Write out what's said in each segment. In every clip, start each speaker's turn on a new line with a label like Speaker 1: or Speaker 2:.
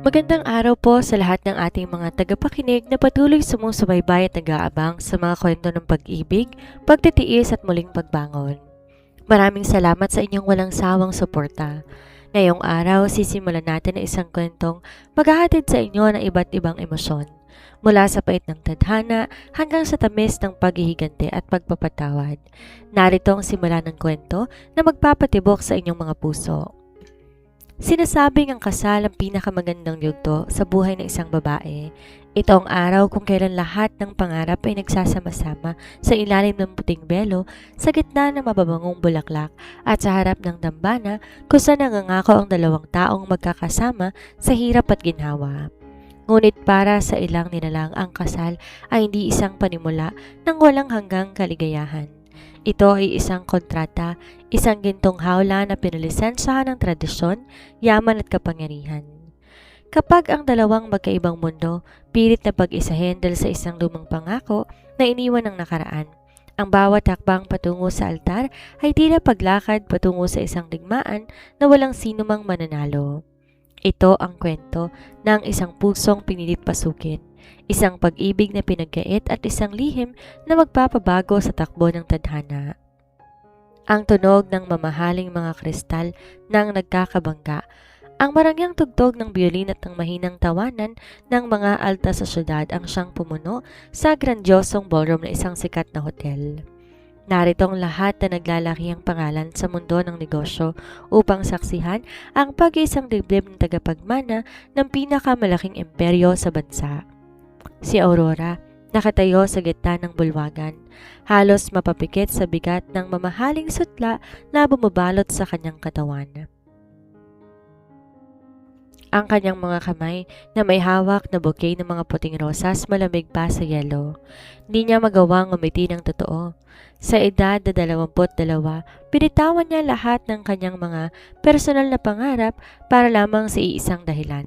Speaker 1: Magandang araw po sa lahat ng ating mga tagapakinig na patuloy sumusubaybay at nag-aabang sa mga kwento ng pag-ibig, pagtitiis at muling pagbangon. Maraming salamat sa inyong walang sawang suporta. Ngayong araw, sisimulan natin ang isang kwentong maghahatid sa inyo ng iba't ibang emosyon. Mula sa pait ng tadhana hanggang sa tamis ng paghihiganti at pagpapatawad. Narito ang simula ng kwento na magpapatibok sa inyong mga puso. Sinasabing ang kasal ang pinakamagandang yugto sa buhay ng isang babae. Ito ang araw kung kailan lahat ng pangarap ay nagsasama-sama sa ilalim ng puting belo, sa gitna ng mababangong bulaklak at sa harap ng dambana kung saan nangangako ang dalawang taong magkakasama sa hirap at ginhawa. Ngunit para sa ilang nilalang ang kasal ay hindi isang panimula ng walang hanggang kaligayahan. Ito ay isang kontrata, isang gintong hawla na pinalisensyahan ng tradisyon, yaman at kapangyarihan. Kapag ang dalawang magkaibang mundo, pilit na pag-isahin dahil sa isang lumang pangako na iniwan ng nakaraan. Ang bawat hakbang patungo sa altar ay tila paglakad patungo sa isang digmaan na walang sinumang mananalo. Ito ang kwento ng isang pusong pinilit pasukin, isang pag-ibig na pinagkait at isang lihim na magpapabago sa takbo ng tadhana. Ang tunog ng mamahaling mga kristal ng nagkakabangga, ang marangyang tugtog ng biolin at ng mahinang tawanan ng mga alta sa syudad ang siyang pumuno sa grandiosong ballroom ng isang sikat na hotel. Narito ang lahat na naglalaki ang pangalan sa mundo ng negosyo upang saksihan ang pag-iisang dibdib ng tagapagmana ng pinakamalaking imperyo sa bansa. Si Aurora, nakatayo sa gitna ng bulwagan, halos mapapikit sa bigat ng mamahaling sutla na bumabalot sa kanyang katawan. Ang kanyang mga kamay na may hawak na bouquet ng mga puting rosas malamig pa sa yelo. Hindi niya magawang umiti ng totoo. Sa edad na 22, pinitawan niya lahat ng kanyang mga personal na pangarap para lamang sa iisang dahilan.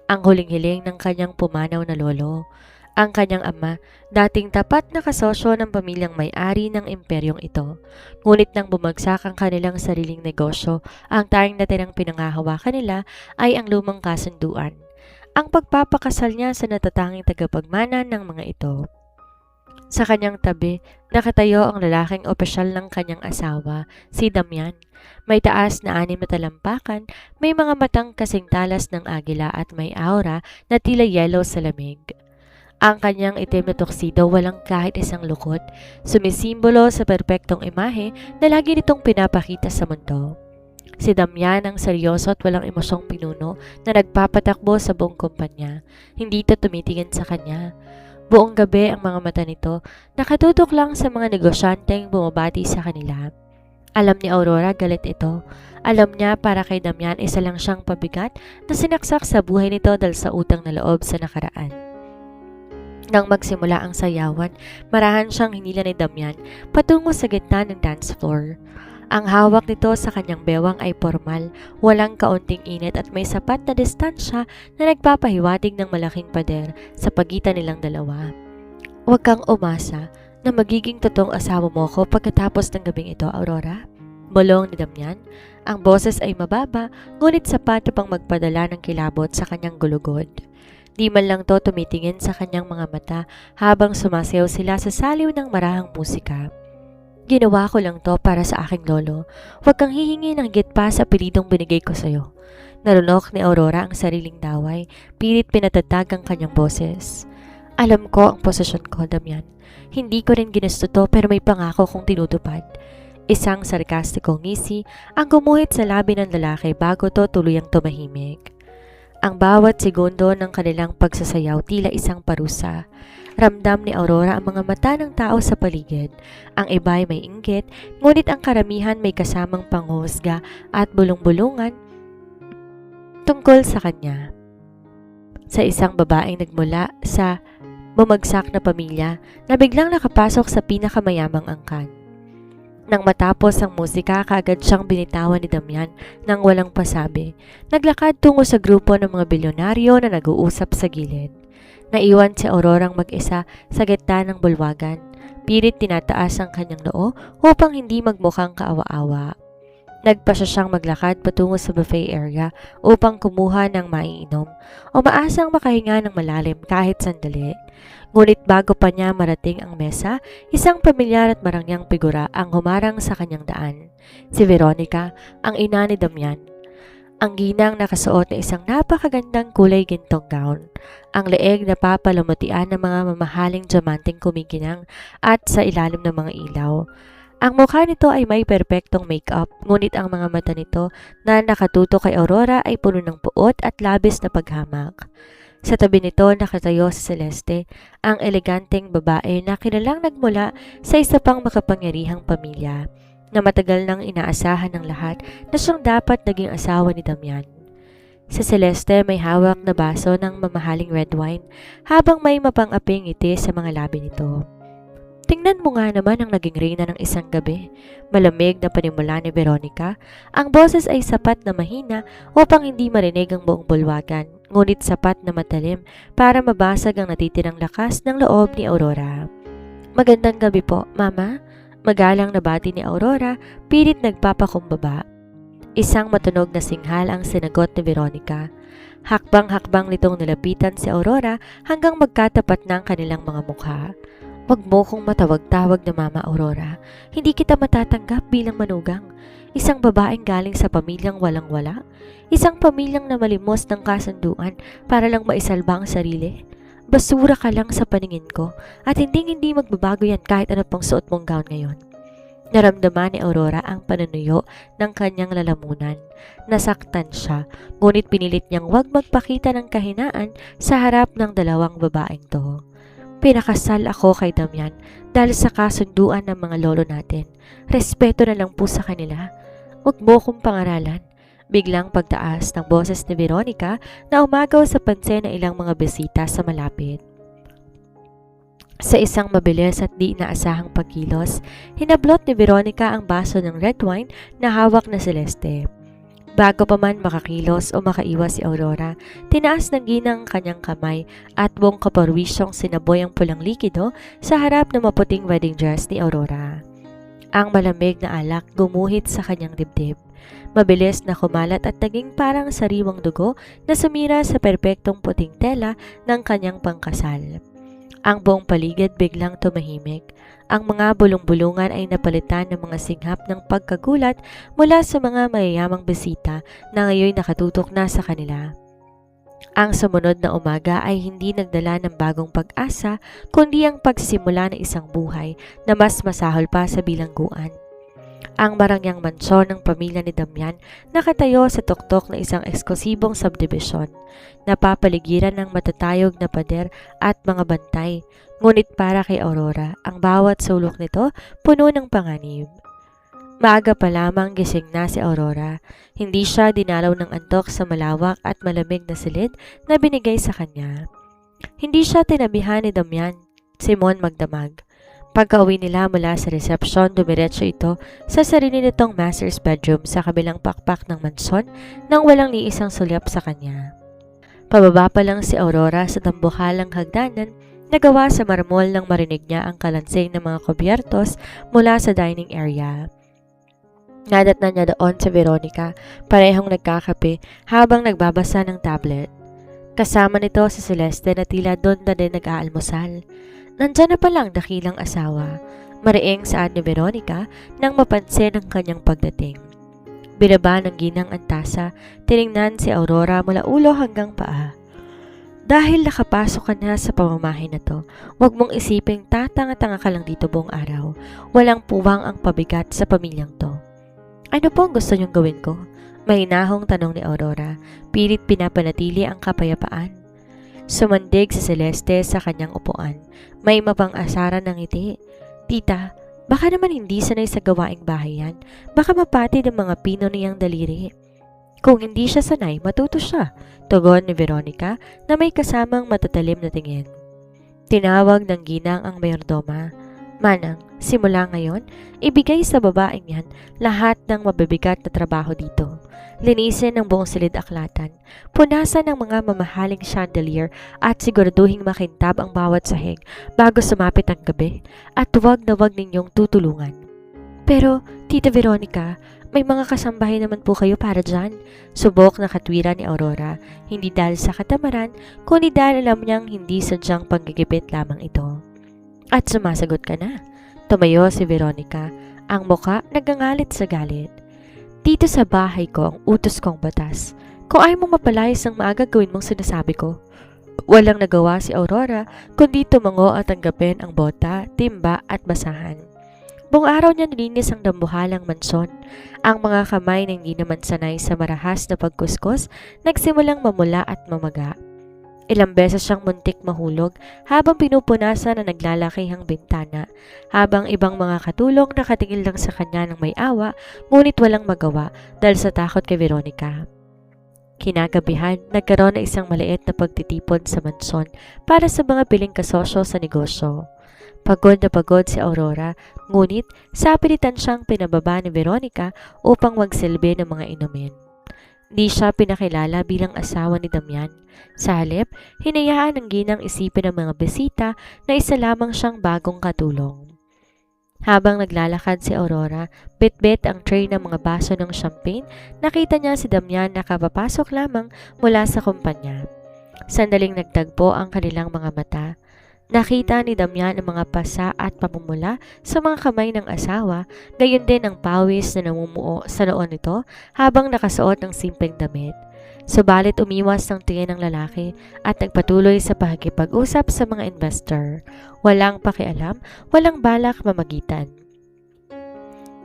Speaker 1: Ang huling hiling ng kanyang pumanaw na lolo. Ang kanyang ama, dating tapat na kasosyo ng pamilyang may-ari ng imperyong ito. Ngunit nang bumagsak ang kanilang sariling negosyo, ang tanging natirang pinangahawakan nila ay ang lumang kasunduan. Ang pagpapakasal niya sa natatanging tagapagmana ng mga ito. Sa kanyang tabi, nakatayo ang lalaking opisyal ng kanyang asawa, si Damian. May taas na 6 na talampakan, may mga matang kasing talas ng agila at may aura na tila yelo sa lamig. Ang kanyang itim na tuxedo walang kahit isang lukot, sumisimbolo sa perpektong imahe na lagi nitong pinapakita sa mundo. Si Damian ang seryoso at walang emosyong pinuno na nagpapatakbo sa buong kumpanya. Hindi ito tumitingin sa kanya. Buong gabi ang mga mata nito nakatutok lang sa mga negosyanteng bumabati sa kanila. Alam ni Aurora galit ito. Alam niya para kay Damian isa lang siyang pabigat na sinaksak sa buhay nito dahil sa utang na loob sa nakaraan. Nang magsimula ang sayawan, marahan siyang hinila ni Damian patungo sa gitna ng dance floor. Ang hawak nito sa kanyang bewang ay formal, walang kaunting init at may sapat na distansya na nagpapahiwatig ng malaking pader sa pagitan nilang dalawa. Huwag kang umasa na magiging totoong asawa mo ko pagkatapos ng gabing ito, Aurora. Bulong ni Damian. Ang boses ay mababa, ngunit sapat upang magpadala ng kilabot sa kanyang gulugod. Di man lang to tumitingin sa kanyang mga mata habang sumasayaw sila sa saliw ng marahang musika. Ginawa ko lang to para sa aking lolo. Huwag kang hihingi ng higit pa sa apelidong binigay ko sa'yo. Narunok ni Aurora ang sariling daway, pilit pinatatag ang kanyang boses. Alam ko ang posisyon ko, Damian. Hindi ko rin ginusto to pero may pangako kong tinutupad. Isang sarkastikong ngisi ang gumuhit sa labi ng lalaki bago to tuluyang tumahimik. Ang bawat segundo ng kanilang pagsasayaw tila isang parusa. Ramdam ni Aurora ang mga mata ng tao sa paligid. Ang iba ay may inggit, ngunit ang karamihan may kasamang panghusga at bulong-bulungan tungkol sa kanya. Sa isang babaeng nagmula sa bumagsak na pamilya na biglang nakapasok sa pinakamayamang angkan. Nang matapos ang musika, kaagad siyang binitawan ni Damian nang walang pasabi. Naglakad tungo sa grupo ng mga bilyonaryo na nag-uusap sa gilid. Naiwan si Aurorang mag-isa sa gitna ng bulwagan. Pilit tinataas ang kanyang noo upang hindi magmukhang kaawa-awa. Nagpasya siyang maglakad patungo sa buffet area upang kumuha ng maiinom o maasang makahinga ng malalim kahit sandali. Ngunit bago pa niya marating ang mesa, isang pamilyar at marangyang figura ang humarang sa kanyang daan. Si Veronica, ang ina ni Damian. Ang ginang nakasuot na isang napakagandang kulay gintong gown. Ang leeg na papalamutian ng mga mamahaling diamanteng kumikinang at sa ilalim ng mga ilaw. Ang mukha nito ay may perpektong makeup, ngunit ang mga mata nito na nakatutok kay Aurora ay puno ng puot at labis na paghamak. Sa tabi nito nakatayo si Celeste, ang eleganteng babae na kilalang nagmula sa isa pang makapangyarihang pamilya, na matagal nang inaasahan ng lahat na siyang dapat naging asawa ni Damian. Si Celeste may hawak na baso ng mamahaling red wine habang may mapang-aping ngiti sa mga labi nito. Tingnan mo nga naman ang naging reyna ng isang gabi. Malamig na panimula ni Veronica, ang boses ay sapat na mahina upang hindi marinig ang buong bulwagan, ngunit sapat na matalim para mabasag ang natitirang lakas ng loob ni Aurora. Magandang gabi po, Mama. Magalang na bati ni Aurora, pilit nagpapakumbaba. Isang matunog na singhal ang sinagot ni Veronica. Hakbang-hakbang nitong nilapitan si Aurora hanggang magkatapat ng kanilang mga mukha. Wag mo kong matawag-tawag na Mama Aurora. Hindi kita matatanggap bilang manugang. Isang babaeng galing sa pamilyang walang-wala. Isang pamilyang na malimos ng kasunduan para lang maisalba ang sarili. Basura ka lang sa paningin ko at hindi magbabago yan kahit ano pang suot mong gown ngayon. Naramdaman ni Aurora ang panunuyo ng kanyang lalamunan. Nasaktan siya, ngunit pinilit niyang huwag magpakita ng kahinaan sa harap ng dalawang babaeng to. Pinakasal ako kay Damian dahil sa kasunduan ng mga lolo natin. Respeto na lang po sa kanila. Huwag mo kong pangaralan. Biglang pagtaas ng boses ni Veronica na umagaw sa pansin ng ilang mga bisita sa malapit. Sa isang mabilis at di inaasahang pagkilos, hinablot ni Veronica ang baso ng red wine na hawak na Celeste. Bago pa man makakilos o makaiwas si Aurora, tinaas ng ginang kanyang kamay at buong kaparwisyong sinaboy ang pulang likido sa harap ng maputing wedding dress ni Aurora. Ang malamig na alak gumuhit sa kanyang dibdib. Mabilis na kumalat at naging parang sariwang dugo na sumira sa perpektong puting tela ng kanyang pangkasal. Ang buong paligid biglang tumahimik. Ang mga bulong-bulungan ay napalitan ng mga singhap ng pagkagulat mula sa mga mayayamang bisita na ngayon nakatutok na sa kanila. Ang sumunod na umaga ay hindi nagdala ng bagong pag-asa kundi ang pagsisimula ng isang buhay na mas masahol pa sa bilangguan. Ang marangyang mansyon ng pamilya ni Damian nakatayo sa tuktok na isang eksklusibong subdivision, napapaligiran ng matatayog na pader at mga bantay, ngunit para kay Aurora, ang bawat sulok nito puno ng panganib. Maaga pa lamang gising na si Aurora. Hindi siya dinalaw ng antok sa malawak at malamig na silid na binigay sa kanya. Hindi siya tinabihan ni Damian, Simon magdamag. Pagka-uwi nila mula sa reception, dumiretso ito sa sarili nitong master's bedroom sa kabilang pakpak ng mansyon nang walang niisang sulyap sa kanya. Pababa pa lang si Aurora sa tambuhalang hagdanan na gawa sa marmol nang marinig niya ang kalansing ng mga kubyertos mula sa dining area. Nadatnan niya doon si Veronica, parehong nagkakape habang nagbabasa ng tablet. Kasama nito si Celeste na tila doon na din nag-aalmusal. Nandyan na palang dakilang asawa, mariing saad ni Veronica nang mapansin ang kanyang pagdating. Binaba ng ginang ang tasa, tiningnan si Aurora mula ulo hanggang paa. Dahil nakapasok ka na sa pamamahay na to, huwag mong isiping tatanga-tanga ka lang dito buong araw. Walang puwang ang pabigat sa pamilyang to. Ano po ang gusto niyong gawin ko? Mahinahong tanong ni Aurora, pilit pinapanatili ang kapayapaan. Sumandig si Celeste sa kanyang upuan. May mapang-asaran ng ngiti. Tita, baka naman hindi sanay sa gawaing bahay yan. Baka mapatid ang mga pino niyang daliri. Kung hindi siya sanay, matuto siya, tugon ni Veronica na may kasamang matatalim na tingin. Tinawag ng ginang ang mayordoma. Manang, simula ngayon, ibigay sa babaeng yan lahat ng mabibigat na trabaho dito. Linisin ang buong silid-aklatan, punasan ng mga mamahaling chandelier at siguraduhing makintab ang bawat sahig bago sumapit ang gabi at huwag na huwag ninyong tutulungan. Pero, Tita Veronica, May mga kasambahay naman po kayo para dyan. Subok na katwira ni Aurora, hindi dahil sa katamaran, kundi dahil alam niyang hindi sadyang panggigipit lamang ito. At sumasagot ka na. Tumayo si Veronica, ang muka nagangalit sa galit. Dito sa bahay ko ang utos kong batas. Kung ayaw mong mapalayas ng maaga gawin mong sinasabi ko. Walang nagawa si Aurora kundi tumango at tanggapin ang bota, timba at basahan. Buong araw niya nilinis ang dambuhalang mansyon. Ang mga kamay na hindi naman sanay sa marahas na pagkuskus nagsimulang mamula at mamaga. Ilang beses siyang muntik mahulog habang pinupunasan na naglalakihang bintana, habang ibang mga katulong nakatingin lang sa kanya ng may awa ngunit walang magawa dahil sa takot kay Veronica. Kinagabihan, nagkaroon na isang maliit na pagtitipon sa mansyon para sa mga piling kasosyo sa negosyo. Pagod na pagod si Aurora, ngunit sa pilitan siyang pinababa ni Veronica upang magsilbi ng mga inumin. Di siya pinakilala bilang asawa ni Damian. Sa halip, hinayaan ng ginang isipin ng mga bisita na isa lamang siyang bagong katulong. Habang naglalakad si Aurora, bit-bit ang tray ng mga baso ng champagne, nakita niya si Damian na kapapasok lamang mula sa kumpanya. Sandaling nagtagpo ang kanilang mga mata. Nakita ni Damian ang mga pasa at pamumula sa mga kamay ng asawa, gayon din ang pawis na namumuo sa noon nito habang nakasuot ng simpleng damit. Subalit umiwas ng tingin ng lalaki at nagpatuloy sa pakikipag-usap sa mga investor. Walang pakialam, walang balak mamagitan.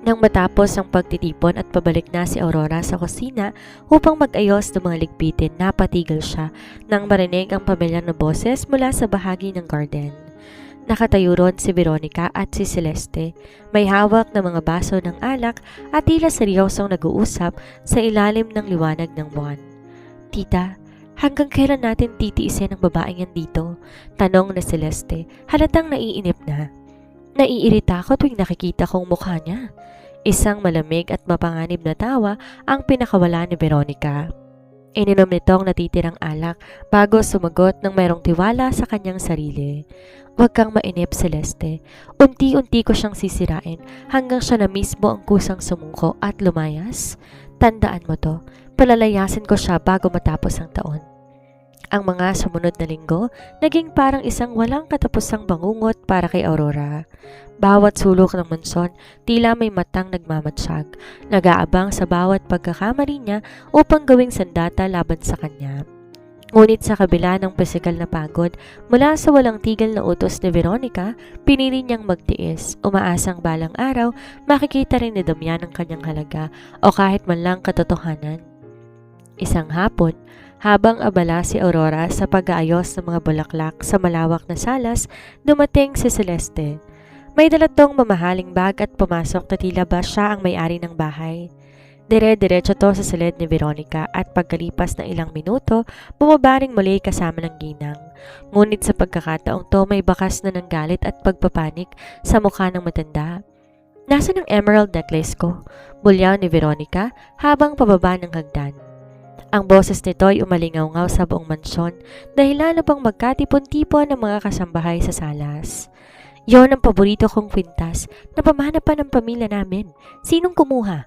Speaker 1: Nang matapos ang pagtitipon at pabalik na si Aurora sa kusina upang mag-ayos ng mga ligpitin, napatigil siya nang marinig ang pamilyar na boses mula sa bahagi ng garden. Nakatayo ron si Veronica at si Celeste, may hawak na mga baso ng alak at tila seryosong nag-uusap sa ilalim ng liwanag ng buwan. Tita, hanggang kailan natin titiisin ang babaeng yan dito? Tanong na Celeste, halatang naiinip na. Naiirita ako tuwing nakikita kong mukha niya. Isang malamig at mapanganib na tawa ang pinakawala ni Veronica. Ininom nitong natitirang alak bago sumagot ng mayroong tiwala sa kanyang sarili. Huwag kang mainip, Celeste. Unti-unti ko siyang sisirain hanggang siya na mismo ang kusang sumungko at lumayas. Tandaan mo to, palalayasin ko siya bago matapos ang taon. Ang mga sumunod na linggo, naging parang isang walang katapusang bangungot para kay Aurora. Bawat sulok ng mansyon, tila may matang nagmamatsyag, nag-aabang sa bawat pagkakamali niya upang gawing sandata laban sa kanya. Ngunit sa kabila ng pisikal na pagod, mula sa walang tigil na utos ni Veronica, pinili niyang magtiis, umaasang balang araw, makikita rin ni Damian ang kanyang halaga o kahit man lang katotohanan. Isang hapon, habang abala si Aurora sa pag-aayos ng mga bulaklak sa malawak na salas, dumating si Celeste. May dalatong mamahaling bag at pumasok na tila ba siya ang may-ari ng bahay. Dire-diretso to sa silid ni Veronica at pagkalipas ng ilang minuto, bumaba ring muli kasama ng ginang. Ngunit sa pagkakataong to may bakas na ng galit at pagpapanik sa mukha ng matanda. Nasaan ang emerald necklace ko? Bulyaw ni Veronica habang pababa ng hagdan. Ang boses nito ay umalingaw-ngaw sa buong mansyon dahilan upang magkatipon-tipon ng mga kasambahay sa salas. Yon ang paborito kong kwintas na pamana pa ng pamilya namin. Sinong kumuha?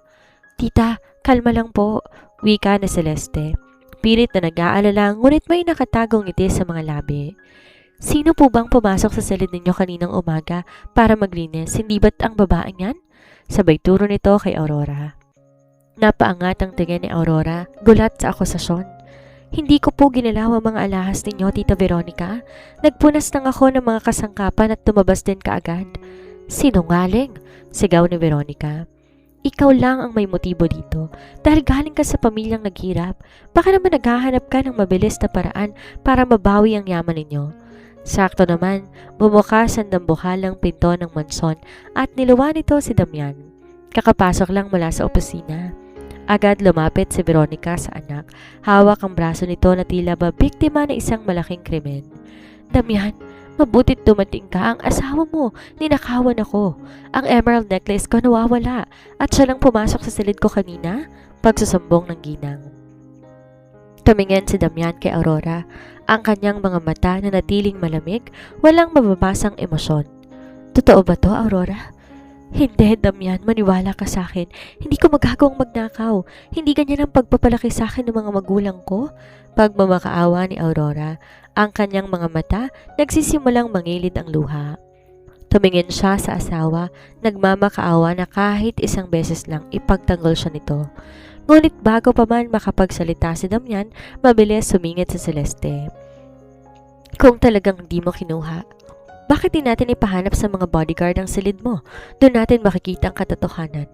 Speaker 1: Tita, kalma lang po, wika na Celeste. Pilit na nag-aalala ngunit may nakatagong ngiti sa mga labi. Sino po bang pumasok sa silid ninyo kaninang umaga para maglinis? Hindi ba't ang babaeng yan? Sabay turo nito kay Aurora. Napaangat ang tingin ni Aurora, gulat sa akusasyon. Hindi ko po ginalaw ang mga alahas ninyo, Tita Veronica. Nagpunas lang ako ng mga kasangkapan at tumabas din kaagad. Sinungaling, sigaw ni Veronica. Ikaw lang ang may motibo dito dahil galing ka sa pamilyang naghirap. Baka naman naghahanap ka ng mabilis na paraan para mabawi ang yaman ninyo. Sakto naman, bumukas ang dambuhalang pinto ng mansyon at niluwa nito si Damian. Kakapasok lang mula sa opisina. Agad lumapit si Veronica sa anak. Hawak ang braso nito na tila ba biktima ng isang malaking krimen. Damian, mabutit dumating ka. Ang asawa mo, ninakawan ako. Ang emerald necklace ko nawawala at siya lang pumasok sa silid ko kanina. Pagsusumbong ng ginang. Tumingin si Damian kay Aurora. Ang kanyang mga mata na natiling malamig, walang mababasang emosyon. Totoo ba to, Aurora? Hindi, Damian, maniwala ka sa akin. Hindi ko magagawang magnakaw. Hindi ganyan ang pagpapalaki sa akin ng mga magulang ko. Pagmamakaawa ni Aurora, ang kanyang mga mata nagsisimulang mangilid ang luha. Tumingin siya sa asawa, nagmamakaawa na kahit isang beses lang ipagtanggol siya nito. Ngunit bago pa man makapagsalita si Damian, mabilis sumingit sa Celeste. Kung talagang hindi mo kinuha, bakit di natin ipahanap sa mga bodyguard ang silid mo? Doon natin makikita ang katotohanan.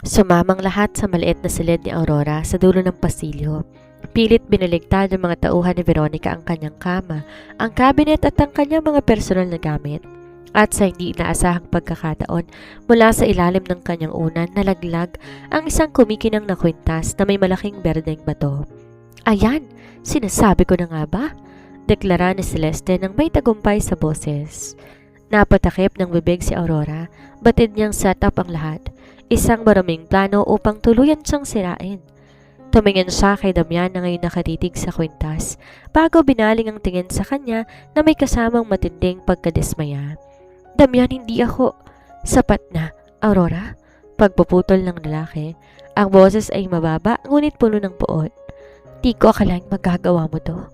Speaker 1: Sumamang lahat sa maliit na silid ni Aurora sa dulo ng pasilyo. Pilit binaligtad ng mga tauhan ni Veronica ang kanyang kama, ang cabinet at ang kanyang mga personal na gamit. At sa hindi inaasahang pagkakataon, mula sa ilalim ng kanyang unan nalaglag ang isang kumikinang na kwintas na may malaking berdeng bato. Ayan, sinasabi ko na nga ba? Deklara ni Celeste nang may tagumpay sa boses. Napatakip ng bibig si Aurora, batid niyang set up ang lahat, isang maraming plano upang tuluyan siyang sirain. Tumingin siya kay Damian na ngayon nakatitig sa kwintas, bago binaling ang tingin sa kanya na may kasamang matinding pagkadismaya. Damian, hindi ako. Sapat na, Aurora. Pagpuputol ng lalaki, ang boses ay mababa ngunit puno ng puot. Di ko akalaing magagawa mo to.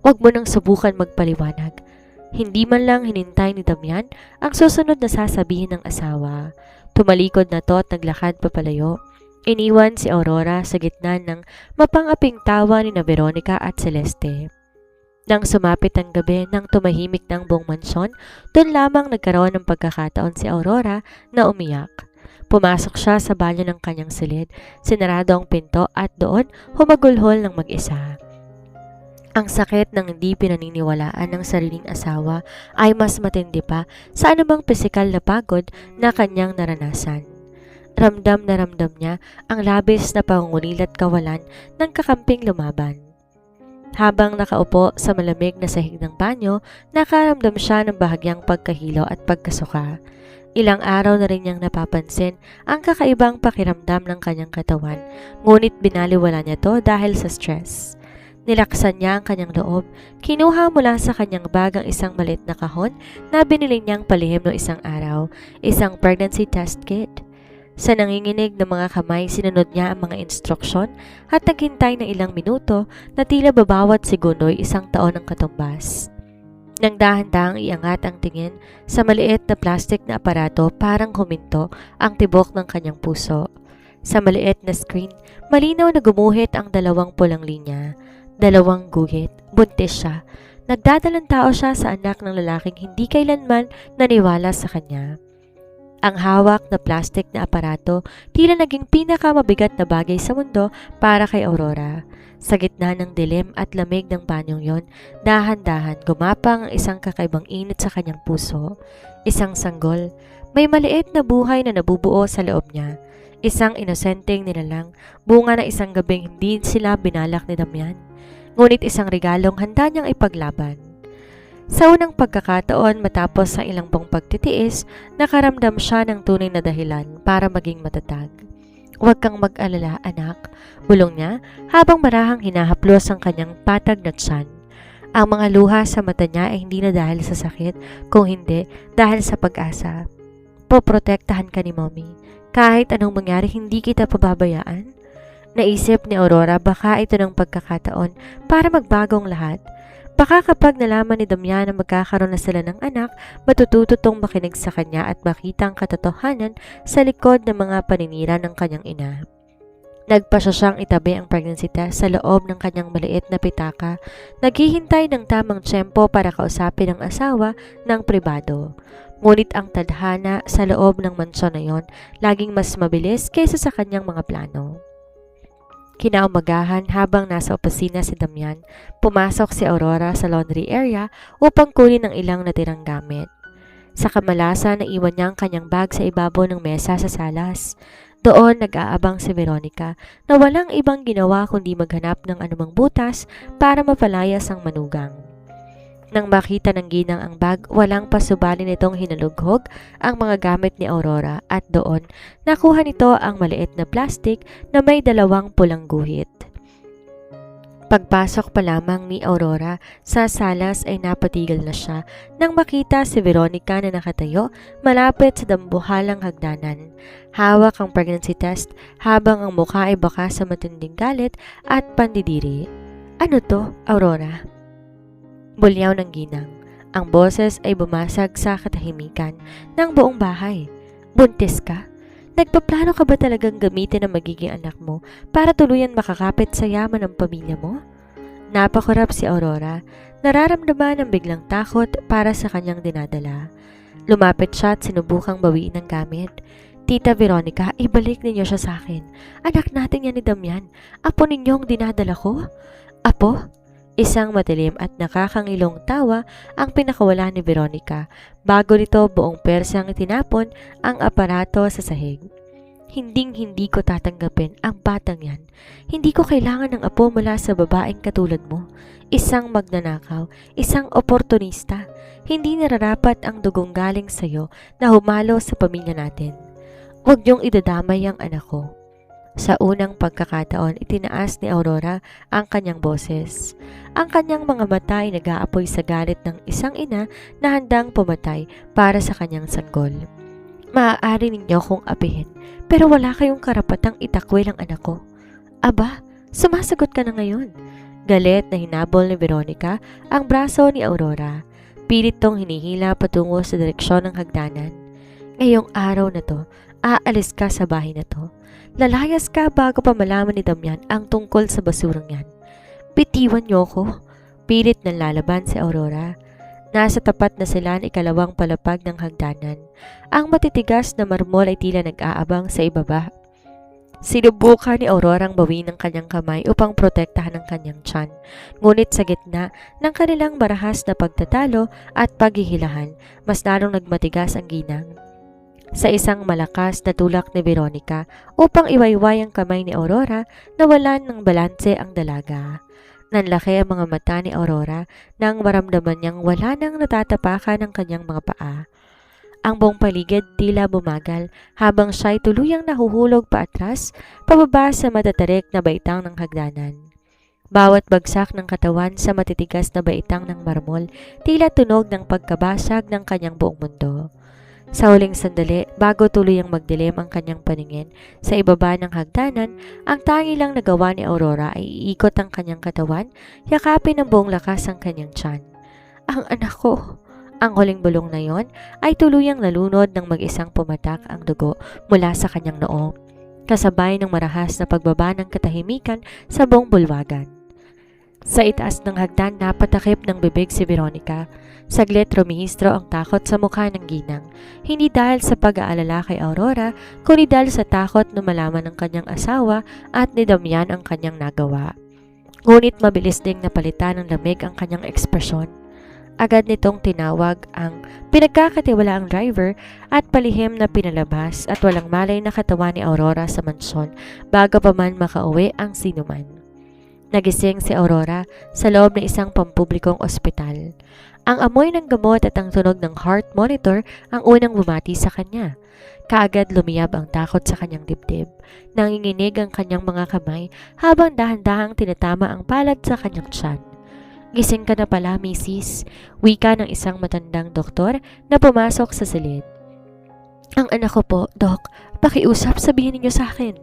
Speaker 1: Huwag mo nang subukan magpaliwanag. Hindi man lang hinintay ni Damian ang susunod na sasabihin ng asawa. Tumalikod na to at naglakad papalayo. Iniwan si Aurora sa gitna ng mapangaping tawa ni na Veronica at Celeste. Nang sumapit ang gabi nang tumahimik ng buong mansyon, doon lamang nagkaroon ng pagkakataon si Aurora na umiyak. Pumasok siya sa banyo ng kanyang silid, sinarado ang pinto at doon humagulhol ng mag-isa. Ang sakit ng hindi pinaniniwalaan ng sariling asawa ay mas matindi pa sa anumang pisikal na pagod na kanyang naranasan. Ramdam na ramdam niya ang labis na pangungulit at kawalan ng kakamping lumaban. Habang nakaupo sa malamig na sahig ng banyo, nakaramdam siya ng bahagyang pagkahilo at pagkasuka. Ilang araw na rin niyang napapansin ang kakaibang pakiramdam ng kanyang katawan, ngunit binaliwala niya to dahil sa stress. Nilaksan niya ang kanyang loob, kinuha mula sa kanyang bag ang isang maliit na kahon na binili niyang palihim noong isang araw, isang pregnancy test kit. Sa nanginginig ng mga kamay, sinunod niya ang mga instruksyon at naghintay ng ilang minuto na tila babawat segundo'y isang taon ang katumbas. Nang dahan-dahang iangat ang tingin sa maliit na plastic na aparato, parang huminto ang tibok ng kanyang puso. Sa maliit na screen, malinaw na gumuhit ang dalawang pulang linya. Dalawang guhit, buntis siya. Nagdadalang tao siya sa anak ng lalaking hindi kailanman naniwala sa kanya. Ang hawak na plastic na aparato tila naging pinakamabigat na bagay sa mundo para kay Aurora. Sa gitna ng dilim at lamig ng banyong yon, dahan-dahan gumapang ang isang kakaibang init sa kanyang puso. Isang sanggol, may maliit na buhay na nabubuo sa loob niya. Isang inosenteng nilalang, bunga na isang gabing hindi sila binalak ni Damian. Ngunit isang regalong handa niyang ipaglaban. Sa unang pagkakataon matapos sa ilang buong pagtitiis, nakaramdam siya ng tunay na dahilan para maging matatag. Huwag kang mag-alala, anak, bulong niya habang marahang hinahaplos ang kanyang patag na tiyan. Ang mga luha sa mata niya ay hindi na dahil sa sakit, kung hindi dahil sa pag-asa. Poprotektahan ka ni Mommy. Kahit anong mangyari, hindi kita pababayaan. Naisip ni Aurora baka ito ng pagkakataon para magbagong lahat. Baka kapag nalaman ni Damian na magkakaroon na sila ng anak, matututo tong makinig sa kanya at makita ang katotohanan sa likod ng mga paninira ng kanyang ina. Nagpasya siyang itabi ang pregnancy test sa loob ng kanyang maliit na pitaka, naghihintay ng tamang tiyempo para kausapin ang asawa ng pribado. Ngunit ang tadhana sa loob ng mansyon na yon, laging mas mabilis kaysa sa kanyang mga plano. Kinaumagahan habang nasa opisina si Damian, pumasok si Aurora sa laundry area upang kunin ang ilang natirang gamit. Sa kamalasan, naiwan niya ang kanyang bag sa ibabaw ng mesa sa salas. Doon nag-aabang si Veronica na walang ibang ginawa kundi maghanap ng anumang butas para mapalayas ang manugang. Nang makita ng ginang ang bag, walang pasubali nitong hinalughog ang mga gamit ni Aurora at doon nakuha nito ang maliit na plastic na may dalawang pulang guhit. Pagpasok pa lamang ni Aurora sa salas ay napatigil na siya nang makita si Veronica na nakatayo malapit sa dambuhalang hagdanan. Hawak ang pregnancy test habang ang mukha ay baka sa matinding galit at pandidiri. Ano to, Aurora? Bulyaw ng ginang. Ang boses ay bumasag sa katahimikan ng buong bahay. Buntis ka? Nagpaplano ka ba talagang gamitin ang magiging anak mo para tuluyan makakapit sa yaman ng pamilya mo? Napakurap si Aurora. Nararamdaman ng biglang takot para sa kanyang dinadala. Lumapit siya at sinubukang bawiin ng gamit. Tita Veronica, ibalik ninyo siya sa akin. Anak natin yan ni Damian. Apo ninyong dinadala ko? Apo? Isang madilim at nakakangilong tawa ang pinakawala ni Veronica bago nito buong persang itinapon ang aparato sa sahig. Hinding-hindi ko tatanggapin ang batang yan. Hindi ko kailangan ng apo mula sa babaeng katulad mo. Isang magnanakaw, isang oportunista. Hindi nararapat ang dugong galing sa'yo na humalo sa pamilya natin. Huwag niyong idadamay ang anak ko. Sa unang pagkakataon, itinaas ni Aurora ang kanyang boses. Ang kanyang mga mata ay nag-aapoy sa galit ng isang ina na handang pumatay para sa kanyang sanggol. Maaari ninyo kong apihin, pero wala kayong karapatang itakwil ang anak ko. Aba, sumasagot ka na ngayon. Galit na hinabol ni Veronica ang braso ni Aurora. Pilit tong hinihila patungo sa direksyon ng hagdanan. Ngayong araw na to, aalis ka sa bahay na to. Lalayas ka bago pa malaman ni Damian ang tungkol sa basurang yan. Bitiwan niyo ko. Pilit na lalaban si Aurora. Nasa tapat na sila ng ikalawang palapag ng hagdanan. Ang matitigas na marmol ay tila nag-aabang sa ibaba. Sinubukan ni Aurora ang bawin ng kanyang kamay upang protektahan ang kanyang tiyan. Ngunit sa gitna ng kanilang marahas na pagtatalo at paghihilahan, mas lalong nagmatigas ang ginang. Sa isang malakas na tulak ni Veronica upang iwayway ang kamay ni Aurora, nawalan ng balanse ang dalaga. Nanlaki ang mga mata ni Aurora nang maramdaman niyang wala nang natatapakan ang kanyang mga paa. Ang buong paligid tila bumagal habang siya'y tuluyang nahuhulog paatras pababa sa matatarik na baitang ng hagdanan. Bawat bagsak ng katawan sa matitigas na baitang ng marmol tila tunog ng pagkabasag ng kanyang buong mundo. Sa huling sandali, bago tuluyang magdilim ang kanyang paningin sa ibaba ng hagdanan, ang tangi lang nagawa ni Aurora ay iikot ang kanyang katawan, yakapin ng buong lakas ang kanyang tiyan. Ang anak ko! Ang huling bulong na yon ay tuluyang nalunod ng mag-isang pumatak ang dugo mula sa kanyang noo, kasabay ng marahas na pagbaba ng katahimikan sa buong bulwagan. Sa itaas ng hagdan napatakip ng bibig si Veronica. Saglit rumihistro ang takot sa mukha ng ginang. Hindi dahil sa pag-aalala kay Aurora, kundi dahil sa takot na malaman ng kanyang asawa at ni Damian ang kanyang nagawa. Ngunit mabilis ding napalitan ng lamig ang kanyang ekspresyon. Agad nitong tinawag ang pinagkakatiwalaang driver at palihim na pinalabas at walang malay na katawan ni Aurora sa mansyon bago pa man makauwi ang sinuman. Nagising si Aurora sa loob ng isang pampublikong ospital. Ang amoy ng gamot at ang tunog ng heart monitor ang unang bumati sa kanya. Kaagad lumiyab ang takot sa kanyang dibdib. Nanginginig ang kanyang mga kamay habang dahan-dahang tinatama ang palad sa kanyang tiyan. Gising ka na pala, Mrs. Wika ng isang matandang doktor na pumasok sa silid. Ang anak ko po, Doc. Pakiusap, sabihin niyo sa akin.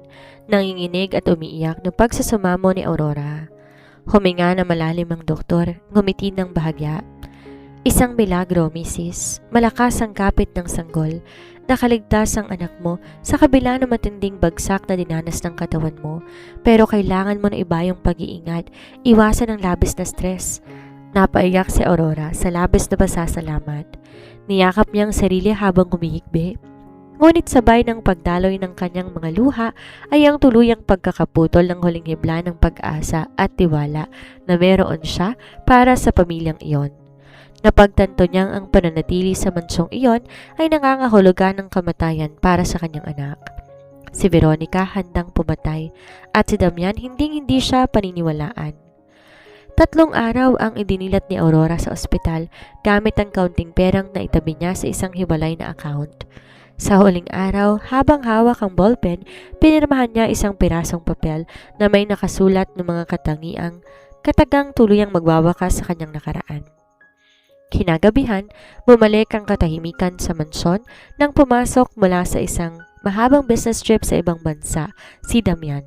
Speaker 1: Nanginginig at umiiyak ng pagsasumamo ni Aurora. Huminga na malalim ang doktor, ngumiti ng bahagya. Isang milagro, Mrs. Malakas ang kapit ng sanggol. Nakaligtas ang anak mo sa kabila ng matinding bagsak na dinanas ng katawan mo. Pero kailangan mo na iba yung pag-iingat, iwasan ang labis na stress. Napaiyak si Aurora sa labis na pasasalamat. Niyakap niya ang sarili habang humihikbi. Ngunit sabay ng pagdaloy ng kanyang mga luha ay ang tuluyang pagkakaputol ng huling hibla ng pag-asa at tiwala na meron siya para sa pamilyang iyon. Napagtanto niyang ang pananatili sa mansyong iyon ay nangangahulugan ng kamatayan para sa kanyang anak. Si Veronica handang pumatay at si Damian hindi siya paniniwalaan. 3 araw ang idinilat ni Aurora sa ospital gamit ang kaunting perang na itabi niya sa isang hiwalay na account. Sa huling araw, habang hawak ang ballpen, pinirmahan niya isang pirasong papel na may nakasulat ng mga katangiang katagang tuluyang magwawakas sa kanyang nakaraan. Kinagabihan, bumalik ang katahimikan sa mansyon nang pumasok mula sa isang mahabang business trip sa ibang bansa, si Damian.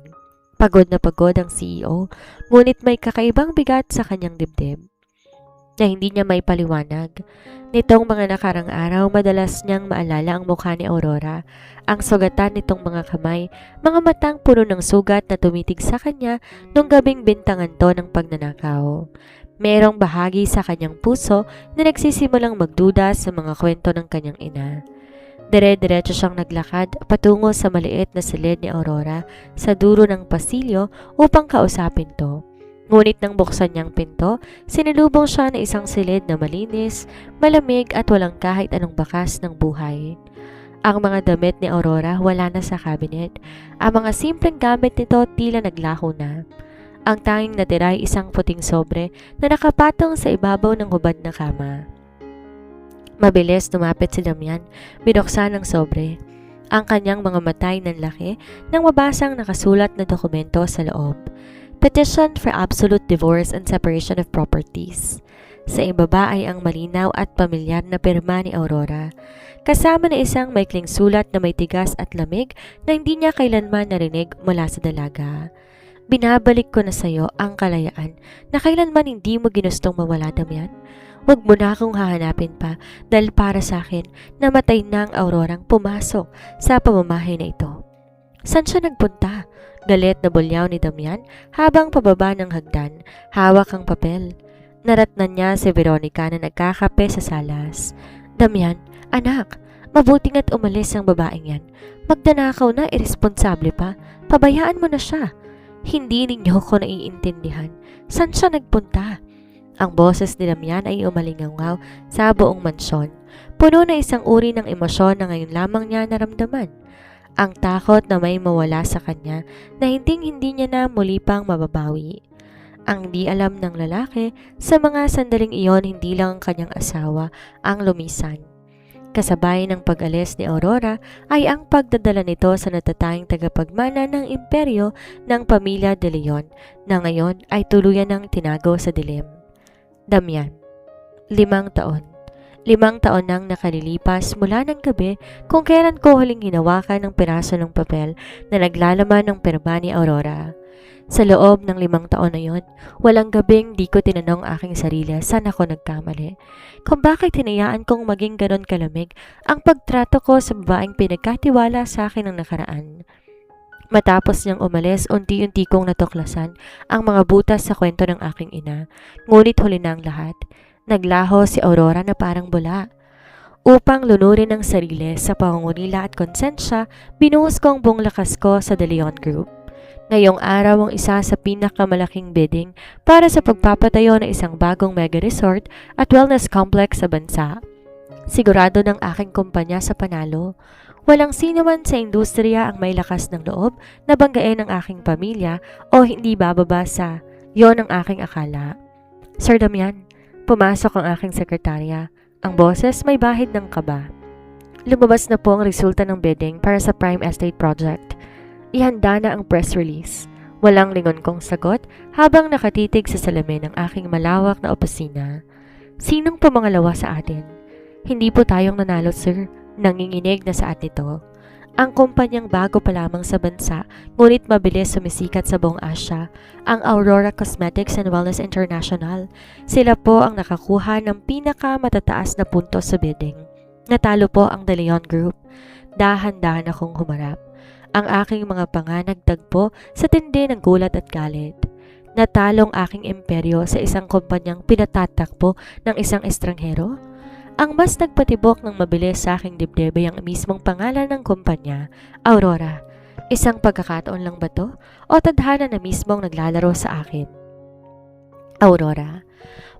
Speaker 1: Pagod na pagod ang CEO, ngunit may kakaibang bigat sa kanyang dibdib na hindi niya may paliwanag. Nitong mga nakarang araw, madalas niyang maalala ang mukha ni Aurora, ang sugatan nitong mga kamay, mga matang puno ng sugat na tumitig sa kanya nung gabing bintangan to ng pagnanakaw. Merong bahagi sa kanyang puso na nagsisimulang magduda sa mga kwento ng kanyang ina. Dire-diretso siyang naglakad patungo sa maliit na silid ni Aurora sa dulo ng pasilyo upang kausapin to. Ngunit nang buksan niyang pinto, sinalubong siya ng isang silid na malinis, malamig at walang kahit anong bakas ng buhay. Ang mga damit ni Aurora wala na sa cabinet. Ang mga simpleng gamit nito tila naglaho na. Ang tanging natira ay isang puting sobre na nakapatong sa ibabaw ng hubad na kama. Mabilis lumapit si Damian, binuksan ang sobre. Ang kanyang mga matay nanlaki nang mabasang nakasulat na dokumento sa loob. Petition for Absolute Divorce and Separation of Properties. Sa ibaba ay ang malinaw at pamilyar na pirma ni Aurora, kasama na isang maikling sulat na may tigas at lamig na hindi niya kailanman narinig mula sa dalaga. Binabalik ko na sa iyo ang kalayaan na kailanman hindi mo ginustong mawala, Damian. Huwag mo na akong hahanapin pa dahil para sa akin, namatay na ang Aurorang pumasok sa pamamahay na ito. Saan siya nagpunta? Galit na bulyaw ni Damian habang pababa ng hagdan, hawak ang papel. Naratnan niya si Veronica na nagkakape sa salas. Damian, anak, mabuting at umalis ang babaeng yan. Magdanakaw na, iresponsable pa. Pabayaan mo na siya. Hindi ninyo ko naiintindihan. Saan siya nagpunta? Ang boses ni Damian ay umalingaw sa buong mansyon. Puno na isang uri ng emosyon na ngayon lamang niya naramdaman. Ang takot na may mawala sa kanya na hindi niya na muli pang mababawi. Ang di alam ng lalaki, sa mga sandaling iyon hindi lang ang kanyang asawa ang lumisan. Kasabay ng pag-alis ni Aurora ay ang pagdadala nito sa natatanging tagapagmana ng imperyo ng pamilya de Leon na ngayon ay tuluyan ng tinago sa dilim. Damian, 5 taon. 5 taon nang nakalilipas mula ng gabi kung kailan ko huling hinawakan ng piraso ng papel na naglalaman ng pirma ni Aurora. Sa loob ng 5 taon na yon, walang gabing di ko tinanong aking sarili saan ako nagkamali. Kung bakit hinayaan kong maging ganon kalamig ang pagtrato ko sa babaeng pinagkatiwala sa akin ng nakaraan. Matapos niyang umalis, unti-unti kong natuklasan ang mga butas sa kwento ng aking ina. Ngunit huli na ang lahat. Naglaho si Aurora na parang bula. Upang lunurin ang sarili sa pangungulit at konsensya, binuhos ko ang buong lakas ko sa De Leon Group. Ngayong araw ang isa sa pinakamalaking bidding para sa pagpapatayo ng isang bagong mega resort at wellness complex sa bansa. Sigurado ng aking kumpanya sa panalo. Walang sino man sa industriya ang may lakas ng loob na banggain ang aking pamilya o hindi bababa sa yon ang aking akala. Sir Damian, pumasok ang aking sekretarya. Ang boses may bahid ng kaba. Lumabas na po ang resulta ng bidding para sa Prime Estate Project. Ihanda na ang press release. Walang lingon kong sagot habang nakatitig sa salamin ng aking malawak na opisina. Sinong pumangalawa sa atin? Hindi po tayong nanalo, sir. Nanginginig na saat nito. Ang kumpanyang bago pa lamang sa bansa, ngunit mabilis sumisikat sa buong Asya, ang Aurora Cosmetics and Wellness International. Sila po ang nakakuha ng pinakamatataas na puntos sa bidding. Natalo po ang De Leon Group. Dahan-dahan akong humarap. Ang aking mga panga nagtagpo sa tindi ng gulat at galit. Natalong aking imperyo sa isang kumpanyang pinatatakbo ng isang estranghero? Ang mas nagpatibok ng mabilis sa aking dibdib ay ang mismong pangalan ng kumpanya, Aurora. Isang pagkakataon lang ba to? O tadhana na mismong naglalaro sa akin? Aurora.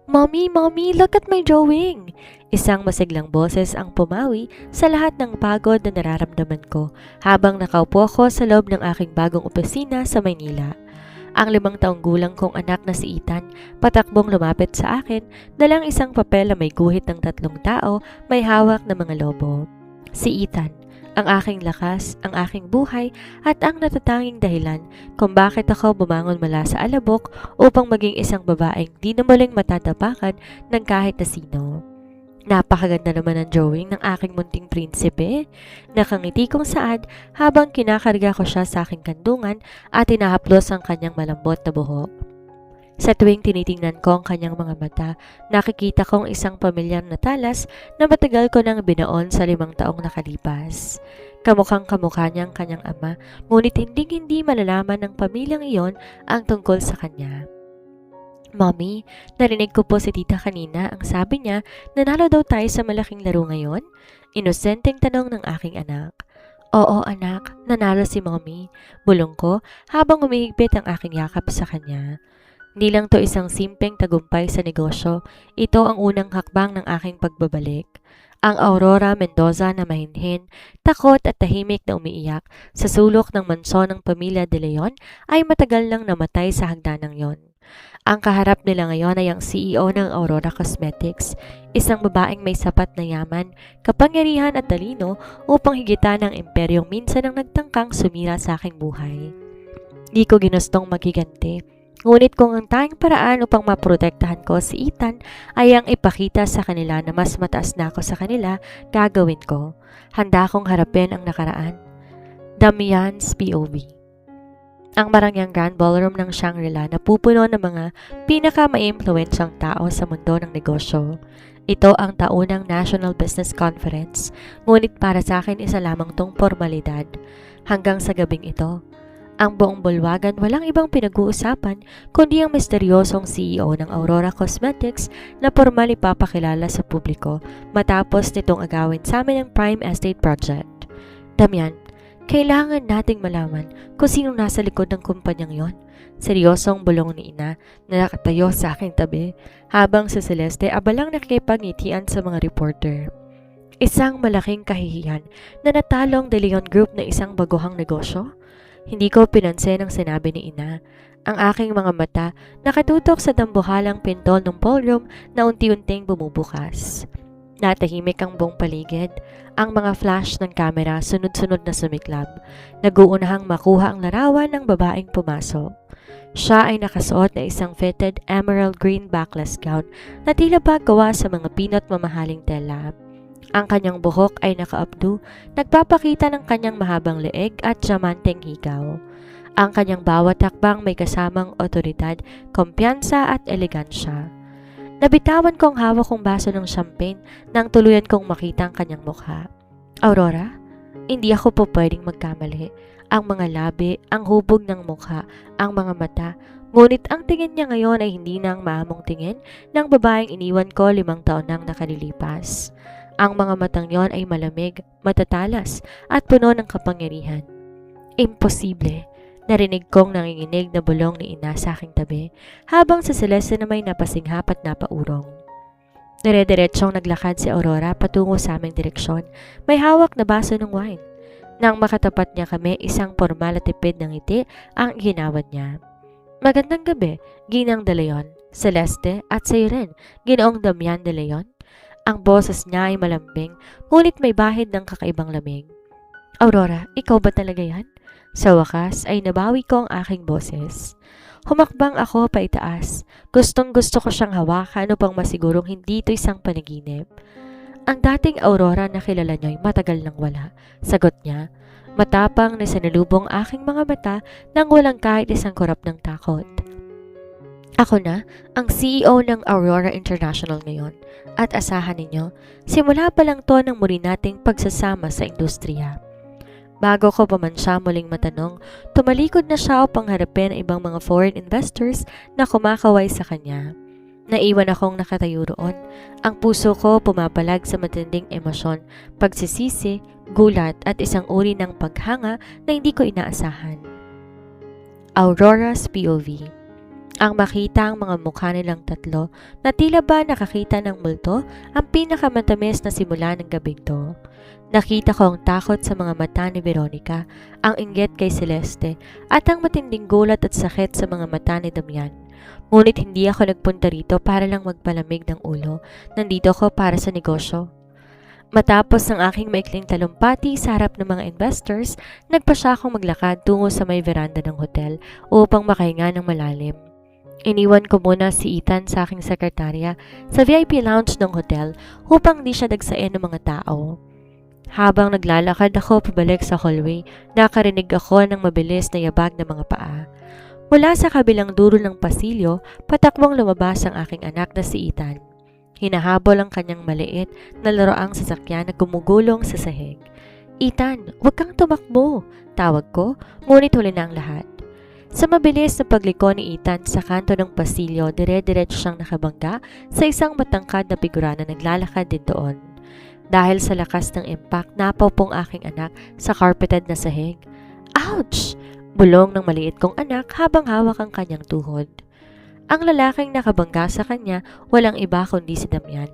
Speaker 1: Mommy, look at my drawing! Isang masiglang boses ang pumawi sa lahat ng pagod na nararamdaman ko habang nakaupo ako sa loob ng aking bagong opisina sa Maynila. Ang 5 taong gulang kong anak na si Ethan, patakbong lumapit sa akin, dalang isang papel na may guhit ng 3 tao, may hawak na mga lobo. Si Ethan, Ang aking lakas, ang aking buhay, at ang natatanging dahilan kung bakit ako bumangon mula sa alabok upang maging isang babaeng di na muling matatapakan ng kahit na sino. Napakaganda naman ang drawing ng aking munting prinsipe. Nakangiti kong saad habang kinakarga ko siya sa aking kandungan at inahaplos ang kanyang malambot na buhok. Sa tuwing tinitingnan ko ang kanyang mga mata, nakikita kong isang pamilyar na talas na matagal ko nang binaon sa 5 taong nakalipas. Kamukhang kamukha niya ang kanyang ama, ngunit hindi malalaman ng pamilyang iyon ang tungkol sa kanya. Mommy, narinig ko po si tita kanina, ang sabi niya, nanalo daw tayo sa malaking laro ngayon? Inosenteng tanong ng aking anak. Oo anak, nanalo si mommy, bulong ko habang umihigpit ang aking yakap sa kanya. Hindi lang to isang simpleng tagumpay sa negosyo, ito ang unang hakbang ng aking pagbabalik. Ang Aurora Mendoza na mahinhin, takot at tahimik na umiiyak sa sulok ng mansyon ng pamilya De Leon ay matagal nang namatay sa hagdanang yon. Ang kaharap nila ngayon ay ang CEO ng Aurora Cosmetics, isang babaeng may sapat na yaman, kapangyarihan at talino upang higitan ang imperyong minsan ang nagtangkang sumira sa aking buhay. Di ko ginustong maghiganti. Ngunit kung ang tanging paraan upang maprotektahan ko si Ethan ay ang ipakita sa kanila na mas mataas na ako sa kanila, gagawin ko. Handa akong harapin ang nakaraan. Damian's POV. Ang marangyang Grand Ballroom ng Shangri-La na pupuno ng mga pinaka-maimpluwensyang tao sa mundo ng negosyo. Ito ang taunang National Business Conference, ngunit para sa akin isa lamang tong formalidad. Hanggang sa gabing ito, ang buong bulwagan walang ibang pinag-uusapan kundi ang misteryosong CEO ng Aurora Cosmetics na formal ipapakilala sa publiko matapos nitong agawin sa amin ang Prime Estate Project. Damian, kailangan nating malaman kung sinong nasa likod ng kumpanyang yon. Seryosong bulong ni Ina na nakatayo sa aking tabi habang si Celeste abalang nakikipagngitian sa mga reporter. Isang malaking kahihiyan na natalong De Leon Group na isang baguhang negosyo? Hindi ko pinansin ang sinabi ni Ina. Ang aking mga mata nakatutok sa dambuhalang pintol ng ballroom na unti-unting bumubukas. Natahimik ang buong paligid. Ang mga flash ng kamera sunod-sunod na sumiklab. Naguunahang makuha ang larawan ng babaeng pumasok. Siya ay nakasuot na isang fitted emerald green backless gown na tila ba gawa sa mga pinot mamahaling tela. Ang kanyang buhok ay nakaabdo, nagpapakita ng kanyang mahabang leeg at diamanteng higaw. Ang kanyang bawat hakbang may kasamang otoridad, kumpiyansa at elegansya. Nabitawan kong hawak kong baso ng champagne nang tuluyan kong makita ang kanyang mukha. Aurora, hindi ako po pwedeng magkamali. Ang mga labi, ang hubog ng mukha, ang mga mata, ngunit ang tingin niya ngayon ay hindi na ang maamong tingin ng babaeng iniwan ko 5 taon nang nakalilipas. Ang mga matang yon ay malamig, matatalas at puno ng kapangyarihan. Imposible, narinig kong nanginginig na bulong ni Ina sa aking tabi habang sa Celeste na may napasinghap at napaurong. Dire-diretsyong naglakad si Aurora patungo sa aming direksyon, may hawak na baso ng wine. Nang makatapat niya kami, isang formal at tipid ng ngiti ang ginawad niya. Magandang gabi, Ginang De Leon, Celeste at sa iyo rin, Ginoong Damian De Leon. Ang boses niya ay malambing, ngunit may bahid ng kakaibang lamig. Aurora, ikaw ba talaga yan? Sa wakas ay nabawi ko ang aking boses. Humakbang ako pa itaas. Gustong gusto ko siyang hawakan upang masigurong hindi ito isang panaginip. Ang dating Aurora na kilala niyo ay matagal nang wala. Sagot niya, matapang na sinalubong aking mga mata nang walang kahit isang kurap ng takot. Ako na, ang CEO ng Aurora International ngayon at asahan ninyo, simula pa lang to ng muli nating pagsasama sa industriya. Bago ko pa man siya muling matanong, tumalikod na siya upang harapin ang ibang mga foreign investors na kumakaway sa kanya. Naiwan akong nakatayo roon. Ang puso ko pumapalag sa matinding emosyon, pagsisisi, gulat at isang uri ng paghanga na hindi ko inaasahan. Aurora's POV. Ang makita ang mga mukha nilang tatlo na tila ba nakakita ng multo ang pinakamatamis na simula ng gabing to. Nakita ko ang takot sa mga mata ni Veronica, ang inggit kay Celeste at ang matinding gulat at sakit sa mga mata ni Damian. Ngunit hindi ako nagpunta rito para lang magpalamig ng ulo. Nandito ako para sa negosyo. Matapos ang aking maikling talumpati sa harap ng mga investors, nagpa siya akong maglakad tungo sa may veranda ng hotel upang makahinga ng malalim. Iniwan ko muna si Ethan sa aking sekretarya sa VIP lounge ng hotel upang di siya dagsain ng mga tao. Habang naglalakad ako pabalik sa hallway, nakarinig ako ng mabilis na yabag ng mga paa. Mula sa kabilang dulo ng pasilyo, patakbong lumabas ang aking anak na si Ethan. Hinahabol ang kanyang maliit na laroang sasakyan na gumugulong sa sahig. "Ethan, huwag kang tumakbo!" Tawag ko, ngunit huli na ang lahat. Sa mabilis na pagliko ni Ethan sa kanto ng pasilyo, dire-diretso siyang nakabangga sa isang matangkad na figura na naglalakad din doon. Dahil sa lakas ng impact, napaw pong aking anak sa carpeted na sahig. "Ouch!" Bulong ng maliit kong anak habang hawak ang kanyang tuhod. Ang lalaking nakabangga sa kanya walang iba kundi si Damian.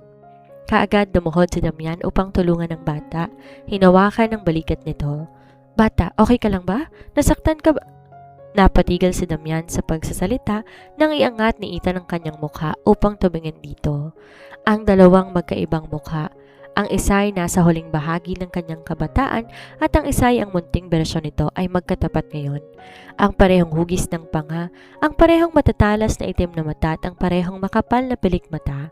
Speaker 1: Kaagad lumuhod si Damian upang tulungan ng bata. Hinawakan ang balikat nito. "Bata, okay ka lang ba? Nasaktan ka ba?" Napatigil si Damian sa pagsasalita nang iangat ni Ethan ang kanyang mukha upang tumingin dito. Ang dalawang magkaibang mukha. Ang isa ay nasa huling bahagi ng kanyang kabataan at ang isa ay ang munting bersyon nito ay magkatapat ngayon. Ang parehong hugis ng panga, ang parehong matatalas na itim na mata at ang parehong makapal na pilik mata.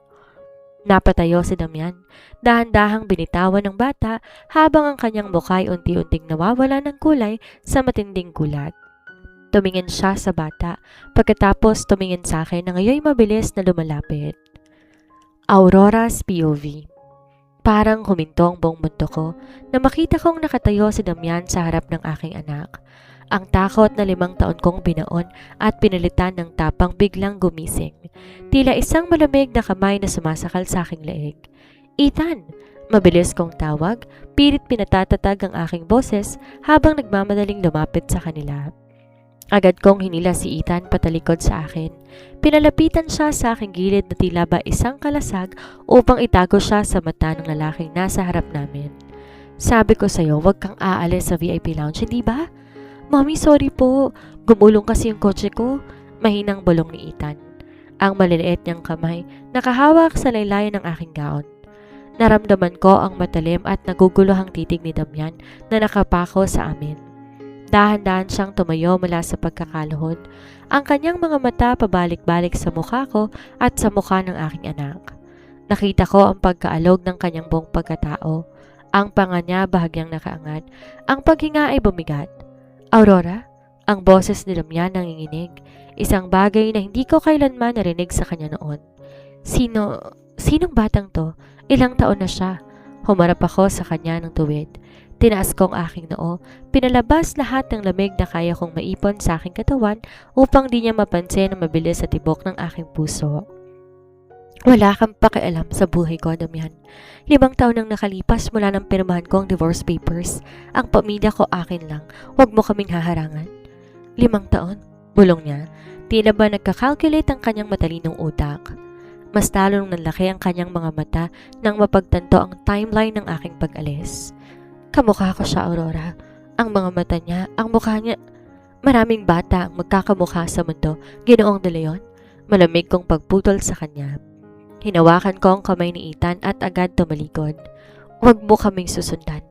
Speaker 1: Napatayo si Damian. Dahan-dahang binitawan ng bata habang ang kanyang mukha ay unti-unting nawawala ng kulay sa matinding gulat. Tumingin siya sa bata, pagkatapos tumingin sa akin na ngayon mabilis na lumalapit. Aurora's POV. Parang huminto ang buong mundo ko na makita kong nakatayo si Damian sa harap ng aking anak. Ang takot na 5 taon kong binaon at pinalitan ng tapang biglang gumising. Tila isang malamig na kamay na sumasakal sa aking leeg. "Ethan!" Mabilis kong tawag, pilit pinatatatag ang aking boses habang nagmamadaling lumapit sa kanila. Agad kong hinila si Ethan patalikod sa akin. Pinalapitan siya sa aking gilid na tila ba isang kalasag upang itago siya sa mata ng lalaking nasa harap namin. "Sabi ko sa'yo, huwag kang aalis sa VIP lounge, hindi ba?" "Mommy, sorry po. Gumulong kasi yung kotse ko." Mahinang bulong ni Ethan. Ang maliliit niyang kamay nakahawak sa laylayan ng aking gown. Naramdaman ko ang matalim at naguguluhang titig ni Damian na nakapako sa amin. Dahan-dahan siyang tumayo mula sa pagkakaluhod. Ang kanyang mga mata pabalik-balik sa mukha ko at sa mukha ng aking anak. Nakita ko ang pagkaalog ng kanyang buong pagkatao. Ang panga niya bahagyang nakaangat. Ang paghinga ay bumigat. "Aurora?" Ang boses ni Damian nanginginig. Isang bagay na hindi ko kailanman narinig sa kanya noon. Sinong batang to? Ilang taon na siya? Humarap ako sa kanya ng tuwid. Tinaas ko ang aking noo, pinalabas lahat ng lamig na kaya kong maipon sa aking katawan upang di niya mapansin ang mabilis sa tibok ng aking puso. "Wala kang pakialam sa buhay ko, Damian. 5 taon nang nakalipas mula nang pirmahan ko ang divorce papers. Ang pamilya ko akin lang. Huwag mo kaming haharangan." 5 taon? Bulong niya. Tila ba nagkakalculate ang kanyang matalinong utak. Mas lalong nanlaki ang kanyang mga mata nang mapagtanto ang timeline ng aking pag-alis. Kamukha ko siya, Aurora. Ang mga mata niya, ang mukha niya. Maraming bata ang magkakamukha sa mundo, Ginoong De Leon. Malamig kong pagputol sa kanya. Hinawakan ko ang kamay ni Ethan at agad tumalikod. "Huwag mo kaming susundan."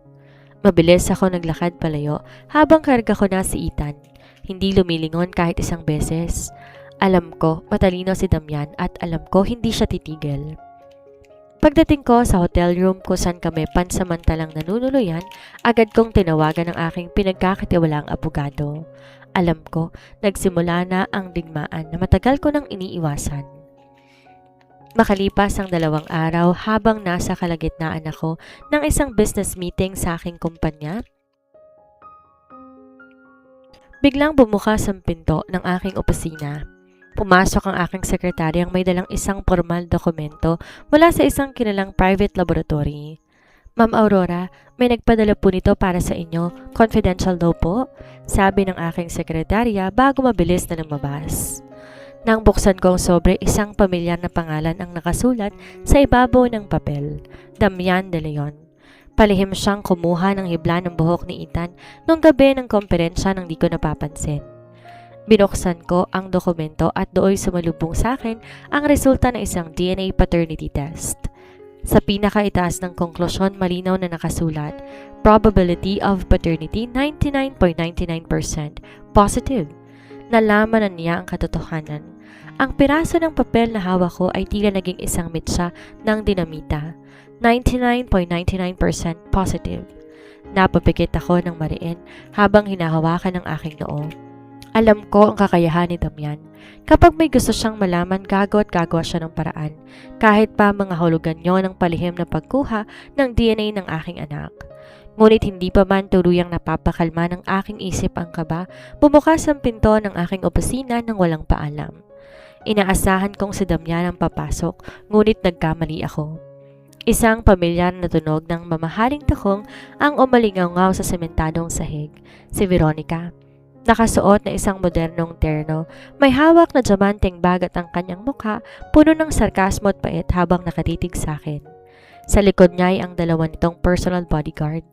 Speaker 1: Mabilis ako naglakad palayo habang karga ko na si Ethan. Hindi lumilingon kahit isang beses. Alam ko, matalino si Damian at alam ko hindi siya titigil. Pagdating ko sa hotel room kung saan kami pansamantalang nanunuluyan, agad kong tinawagan ang aking pinagkakatiwalaang abogado. Alam ko, nagsimula na ang digmaan na matagal ko nang iniiwasan. Makalipas ang 2 araw habang nasa kalagitnaan ako ng isang business meeting sa aking kumpanya, biglang bumukas ang pinto ng aking opisina. Pumasok ang aking sekretaryang may dalang isang formal dokumento mula sa isang kilalang private laboratory. "Ma'am Aurora, may nagpadala po nito para sa inyo. Confidential daw po," sabi ng aking sekretarya bago mabilis na lumabas. Nang buksan ko ang sobre, isang pamilyar na pangalan ang nakasulat sa ibabaw ng papel, Damian De Leon. Palihim siyang kumuha ng hibla ng buhok ni Ethan nung gabi ng komperensya nang di ko napapansin. Binuksan ko ang dokumento at dooy sumalubong sa akin ang resulta ng isang DNA paternity test. Sa pinakaitaas ng konklusyon, malinaw na nakasulat, probability of paternity 99.99% positive. Nalaman na niya ang katotohanan. Ang piraso ng papel na hawak ko ay tila naging isang mitsa ng dinamita. 99.99% positive. Napapikit ako ng mariin habang hinahawakan ng aking noo. Alam ko ang kakayahan ni Damian. Kapag may gusto siyang malaman, gagawa siya ng paraan. Kahit pa mga hulugan niyo ng palihim na pagkuha ng DNA ng aking anak. Ngunit hindi pa man tuluyang napapakalma ng aking isip ang kaba, bumukas ang pinto ng aking opisina nang walang paalam. Inaasahan kong si Damian ang papasok, ngunit nagkamali ako. Isang pamilyar na tunog ng mamahaling takong ang umalingaw-ngaw sa sementadong sahig, si Veronica. Nakasuot na isang modernong terno, may hawak na diamanteng bag at ang kanyang mukha puno ng sarkasmo at pait habang nakatitig sa akin. Sa likod niya ay ang dalawa nitong personal bodyguard.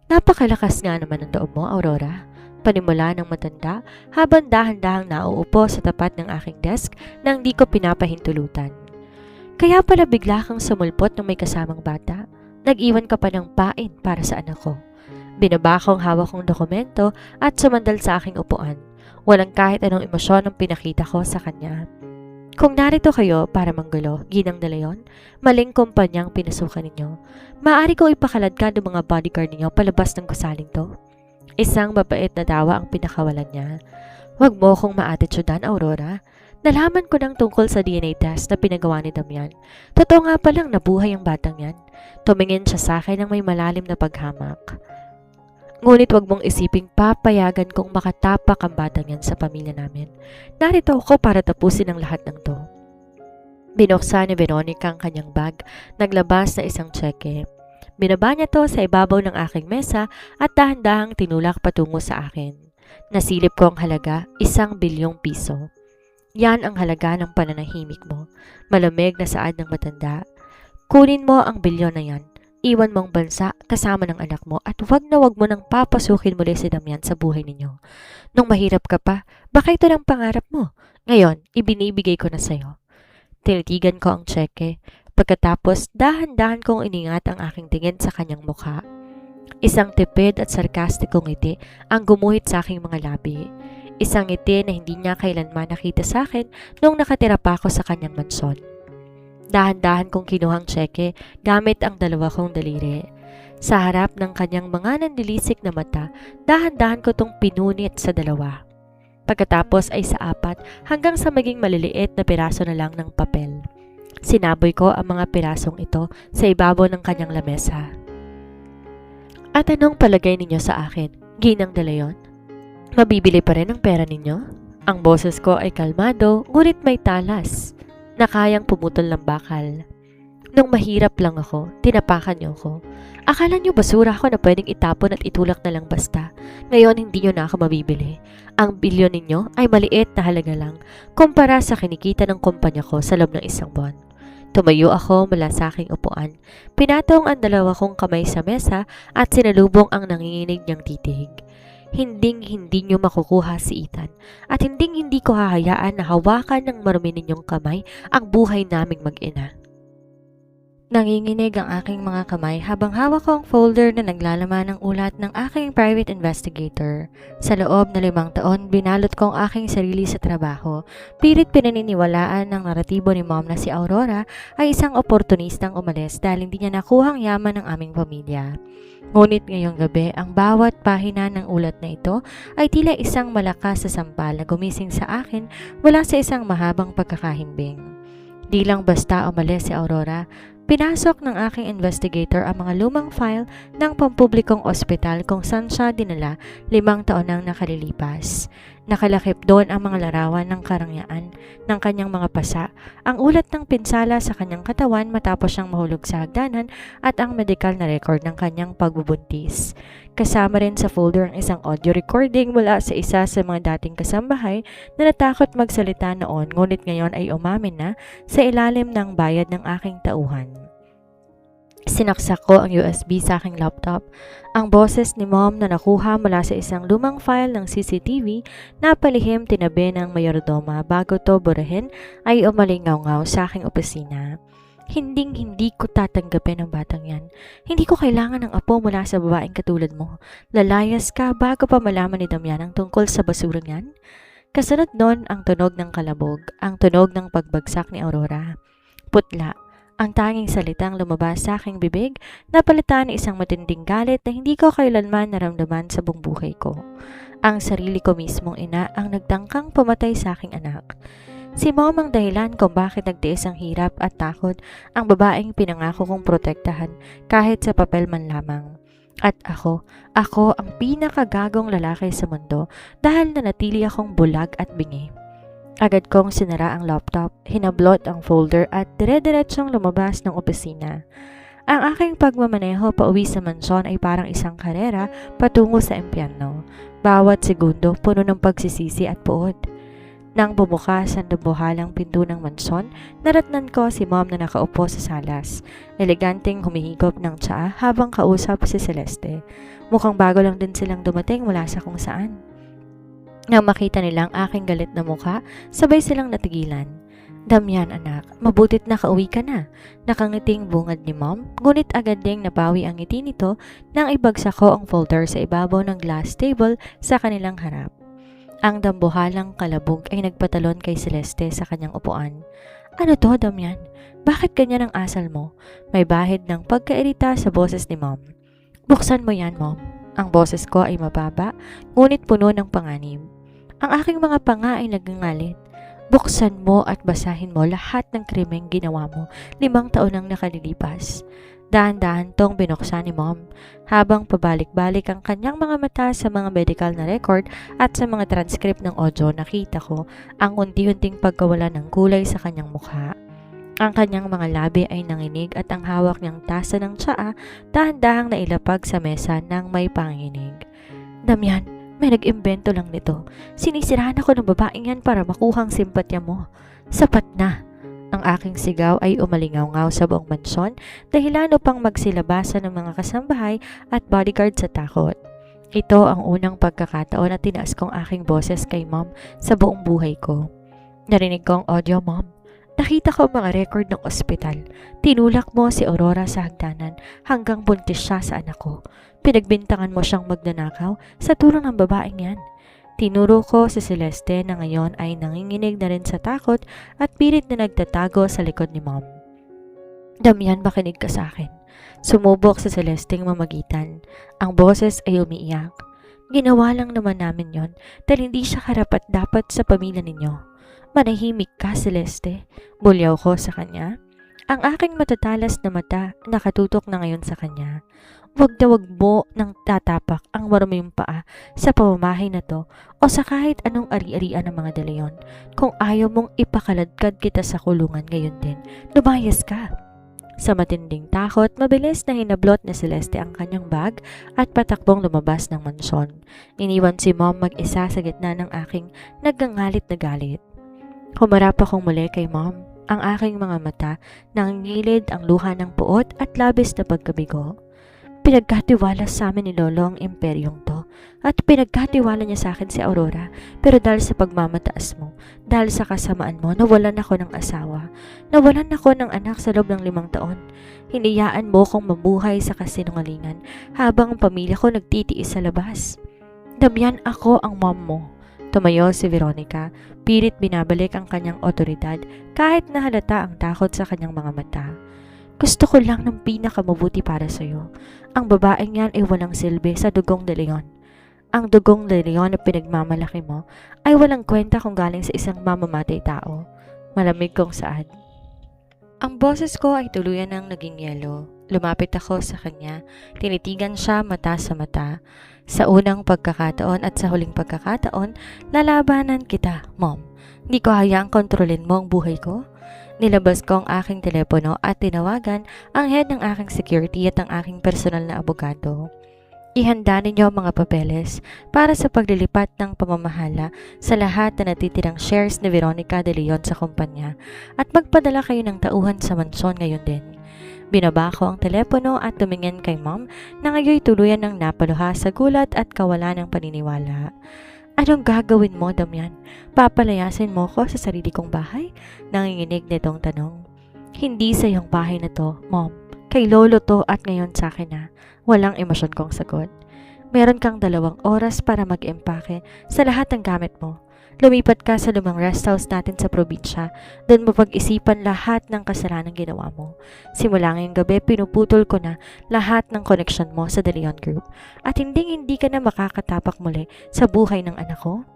Speaker 1: Napakalakas nga naman ang loob mo, Aurora. Panimula ng matanda habang dahan-dahang nauupo sa tapat ng aking desk nang di ko pinapahintulutan. Kaya pala bigla kang sumulpot ng may kasamang bata. Nag-iwan ka pa ng pain para sa anak ko. Binaba ko ang hawak kong dokumento at sumandal sa aking upuan. Walang kahit anong emosyon ang pinakita ko sa kanya. Kung narito kayo para manggulo, Ginang De Leon, maling kumpanyang pinasukan ninyo. Maaari ko ipakaladkad ng mga bodyguard ninyo palabas ng gusaling to. Isang mabait na tawa ang pinakawalan niya. Huwag mo kong ma-attitudean, Aurora. Nalaman ko ng tungkol sa DNA test na pinagawa ni Damian. Totoo nga palang nabuhay ang batang yan. Tumingin siya sa akin ng may malalim na paghamak. Ngunit wag mong isiping papayagan kong makatapak ang batang yan sa pamilya namin. Narito ako para tapusin ang lahat ng to. Binuksan ni Veronica ang kanyang bag, naglabas na isang tseke. Binaba niya to sa ibabaw ng aking mesa at dahan-dahang tinulak patungo sa akin. Nasilip ko ang halaga, 1 bilyong piso. Yan ang halaga ng pananahimik mo. Malamig na saad ng matanda. Kunin mo ang bilyon na yan. Iwan mong bansa kasama ng anak mo at wag mo nang papasukin muli si Damian sa buhay ninyo. Nung mahirap ka pa, baka ito ng pangarap mo. Ngayon, ibinibigay ko na sa'yo. Tinitigan ko ang tseke. Pagkatapos, dahan-dahan kong iningat ang aking tingin sa kanyang mukha. Isang tipid at sarkastikong ngiti ang gumuhit sa aking mga labi. Isang ngiti na hindi niya kailanman nakita sa akin nung nakatira pa ako sa kanyang mansyon. Dahan-dahan kong kinuhang tseke gamit ang dalawa kong daliri. Sa harap ng kanyang mga nanlilisik na mata, dahan-dahan ko tong pinunit sa dalawa. Pagkatapos ay sa 4 hanggang sa maging maliliit na piraso na lang ng papel. Sinaboy ko ang mga pirasong ito sa ibabaw ng kanyang lamesa. At anong palagay ninyo sa akin, Ginang De Leon? Mabibili pa rin ang pera ninyo? Ang boses ko ay kalmado, ngunit may talas na kayang pumutol ng bakal. Nung mahirap lang ako, tinapakan niyo ako. Akala niyo basura ako na pwedeng itapon at itulak na lang basta. Ngayon hindi niyo na ako mabibili. Ang bilyon ninyo ay maliit na halaga lang kumpara sa kinikita ng kumpanya ko sa loob ng 1 buwan. Tumayo ako mula sa aking upuan. Pinatong ang dalawa kong kamay sa mesa at sinalubong ang nanginginig niyang titig. Hinding-hindi niyo makukuha si Ethan at hinding-hindi ko hahayaan na hawakan ng marumi ninyong kamay ang buhay naming mag-ina. Nanginginig ang aking mga kamay habang hawak ko ang folder na naglalaman ng ulat ng aking private investigator. Sa loob na 5 taon, binalot ko ang aking sarili sa trabaho. Pilit pinaniniwalaan ng naratibo ni Mom na si Aurora ay isang oportunistang umalis dahil hindi niya nakuhang yaman ng aming pamilya. Ngunit ngayong gabi, ang bawat pahina ng ulat na ito ay tila isang malakas na sampal na gumising sa akin mula sa isang mahabang pagkakahimbing. Di lang basta umalis si Aurora. Pinasok ng aking investigator ang mga lumang file ng pampublikong ospital kung saan siya dinala 5 taon nang nakalilipas. Nakalakip doon ang mga larawan ng karangyaan ng kanyang mga pasa, ang ulat ng pinsala sa kanyang katawan matapos siyang mahulog sa hagdanan at ang medical na record ng kanyang pagbubuntis. Kasama rin sa folder ang isang audio recording mula sa isa sa mga dating kasambahay na natakot magsalita noon ngunit ngayon ay umamin na sa ilalim ng bayad ng aking tauhan. Sinaksak ko ang USB sa aking laptop. Ang boses ni Mom na nakuha mula sa isang lumang file ng CCTV na palihim tinabi ng mayordoma bago to burahin ay umalingaw-ngaw sa aking opisina. Hinding-hindi ko tatanggapin ang batang yan. Hindi ko kailangan ng apo mula sa babaeng katulad mo. Lalayas ka bago pa malaman ni Damian ang tungkol sa basurang yan. Kasunod nun ang tunog ng kalabog, ang tunog ng pagbagsak ni Aurora. Putla, ang tanging salitang lumabas sa aking bibig, napalitan ni isang matinding galit na hindi ko kailanman naramdaman sa buong buhay ko. Ang sarili ko mismong ina ang nagtangkang pumatay sa aking anak. Si Mom ang dahilan kung bakit nagtiis ang hirap at takot ang babaeng pinangako kong protektahan kahit sa papel man lamang. At ako ang pinakagagong lalaki sa mundo dahil nanatili akong bulag at bingi. Agad kong sinara ang laptop, hinablot ang folder at dire-diretsyong lumabas ng opisina. Ang aking pagmamaneho pauwi sa mansyon ay parang isang karera patungo sa impyerno. Bawat segundo puno ng pagsisisi at puot. Nang bumukas ang dabuhalang pinto ng mansyon, naratnan ko si Mom na nakaupo sa salas, eleganteng humihigop ng tsaa habang kausap si Celeste. Mukhang bago lang din silang dumating mula sa kung saan. Nang makita nilang aking galit na mukha, sabay silang natigilan. Damian anak, mabutit nakauwi ka na. Nakangiting bungad ni Mom, ngunit agad ding nabawi ang ngiti nito nang ibagsak ko ang folder sa ibabaw ng glass table sa kanilang harap. Ang dambuhalang kalabog ay nagpatalon kay Celeste sa kanyang upuan. Ano to, Damian? Bakit ganyan ang asal mo? May bahid ng pagkairita sa boses ni Mom. Buksan mo yan, Mom. Ang boses ko ay mababa, ngunit puno ng panganib. Ang aking mga panga ay nagngangalit. Buksan mo at basahin mo lahat ng krimeng ginawa mo 5 taon nang nakalilipas. Dahan-dahan tong binuksan ni Mom, habang pabalik-balik ang kanyang mga mata sa mga medical na record at sa mga transcript ng audio. Nakita ko ang unti-unting pagkawala ng kulay sa kanyang mukha. Ang kanyang mga labi ay nanginig at ang hawak niyang tasa ng tsaa dahan-dahang nailapag sa mesa ng may panginig. Damian, may nag-imbento lang nito. Sinisirahan ako ng babaeng yan para makuhang simpatya mo. Sapat na. Ang aking sigaw ay umalingaw-ngaw sa buong mansyon, dahilan upang magsilabasan ng mga kasambahay at bodyguard sa takot. Ito ang unang pagkakataon na tinaas kong aking boses kay Mom sa buong buhay ko. Narinig ko ang audio, Mom. Nakita ko ang mga record ng ospital. Tinulak mo si Aurora sa hagdanan hanggang buntis siya sa anak ko. Pinagbintangan mo siyang magnanakaw sa tulong ng babaeng yan. Tinuro ko si Celeste na ngayon ay nanginginig na rin sa takot at pilit na nagtatago sa likod ni Mom. Damian, makinig ka sa akin. Sumubok si Celesteng mamagitan. Ang boses ay umiiyak. Ginawa lang naman namin yon dahil hindi siya karapat-dapat sa pamilya ninyo. Manahimik ka, Celeste. Bulyaw ko sa kanya. Ang aking matatalas na mata nakatutok na ngayon sa kanya. Wag na wag mo nang tatapak ang maruming paa sa pamamahay na to o sa kahit anong ari-arian ng mga dalayon. Kung ayaw mong ipakaladkad kita sa kulungan ngayon din, lumayas ka. Sa matinding takot, mabilis na hinablot ni Celeste ang kanyang bag at patakbong lumabas ng mansyon. Iniwan si Mom mag-isa sa gitna ng aking nagngangalit na galit. Humarap akong muli kay Mom. Ang aking mga mata nangingilid ang luha ng puot at labis na pagkabigo. Pinagkatiwala sa amin ni Lolo ang imperyong to at pinagkatiwala niya sa akin si Aurora, pero dahil sa pagmamataas mo, dahil sa kasamaan mo, nawalan ako ng asawa, nawalan ako ng anak sa loob ng 5 taon. Hinayaan mo kong mabuhay sa kasinungalingan habang ang pamilya ko nagtitiis sa labas. Damian, ako ang mom mo. Tumayo si Veronica, pilit binabalik ang kanyang otoridad kahit nahalata ang takot sa kanyang mga mata. Gusto ko lang ng pinakamabuti para sa'yo. Ang babaeng yan ay walang silbi sa dugong de Leon. Ang dugong de Leon na pinagmamalaki mo ay walang kwenta kung galing sa isang mamamatay tao. Malamig kong saad. Ang boses ko ay tuluyan ng naging yelo. Lumapit ako sa kanya, tinitigan siya mata sa mata. Sa unang pagkakataon at sa huling pagkakataon, lalabanan kita, Mom. Hindi ko hayaang kontrolin mo ang buhay ko. Nilabas ko ang aking telepono at tinawagan ang head ng aking security at ang aking personal na abogado. Ihanda ninyo ang mga papeles para sa paglilipat ng pamamahala sa lahat na natitirang shares ni Veronica de Leon sa kumpanya at magpadala kayo ng tauhan sa mansyon ngayon din. Binaba ko ang telepono at tumingin kay Mom na ngayon tuluyan ng napaluha sa gulat at kawalan ng paniniwala. Anong gagawin mo, Damian? Papalayasin mo ko sa sarili kong bahay? Nanginginig nitong tanong. Hindi sa iyong bahay na to, Mom. Kay Lolo to at ngayon sa akin na. Walang emosyon kong sagot. Meron kang 2 oras para mag-empake sa lahat ng gamit mo. Lumipat ka sa lumang rest house natin sa probinsya. Doon mo pag-isipan lahat ng kasalanan ginawa mo. Simula ngayong gabi, pinuputol ko na lahat ng koneksyon mo sa De Leon Group. At hindi ka na makakatapak muli sa buhay ng anak ko.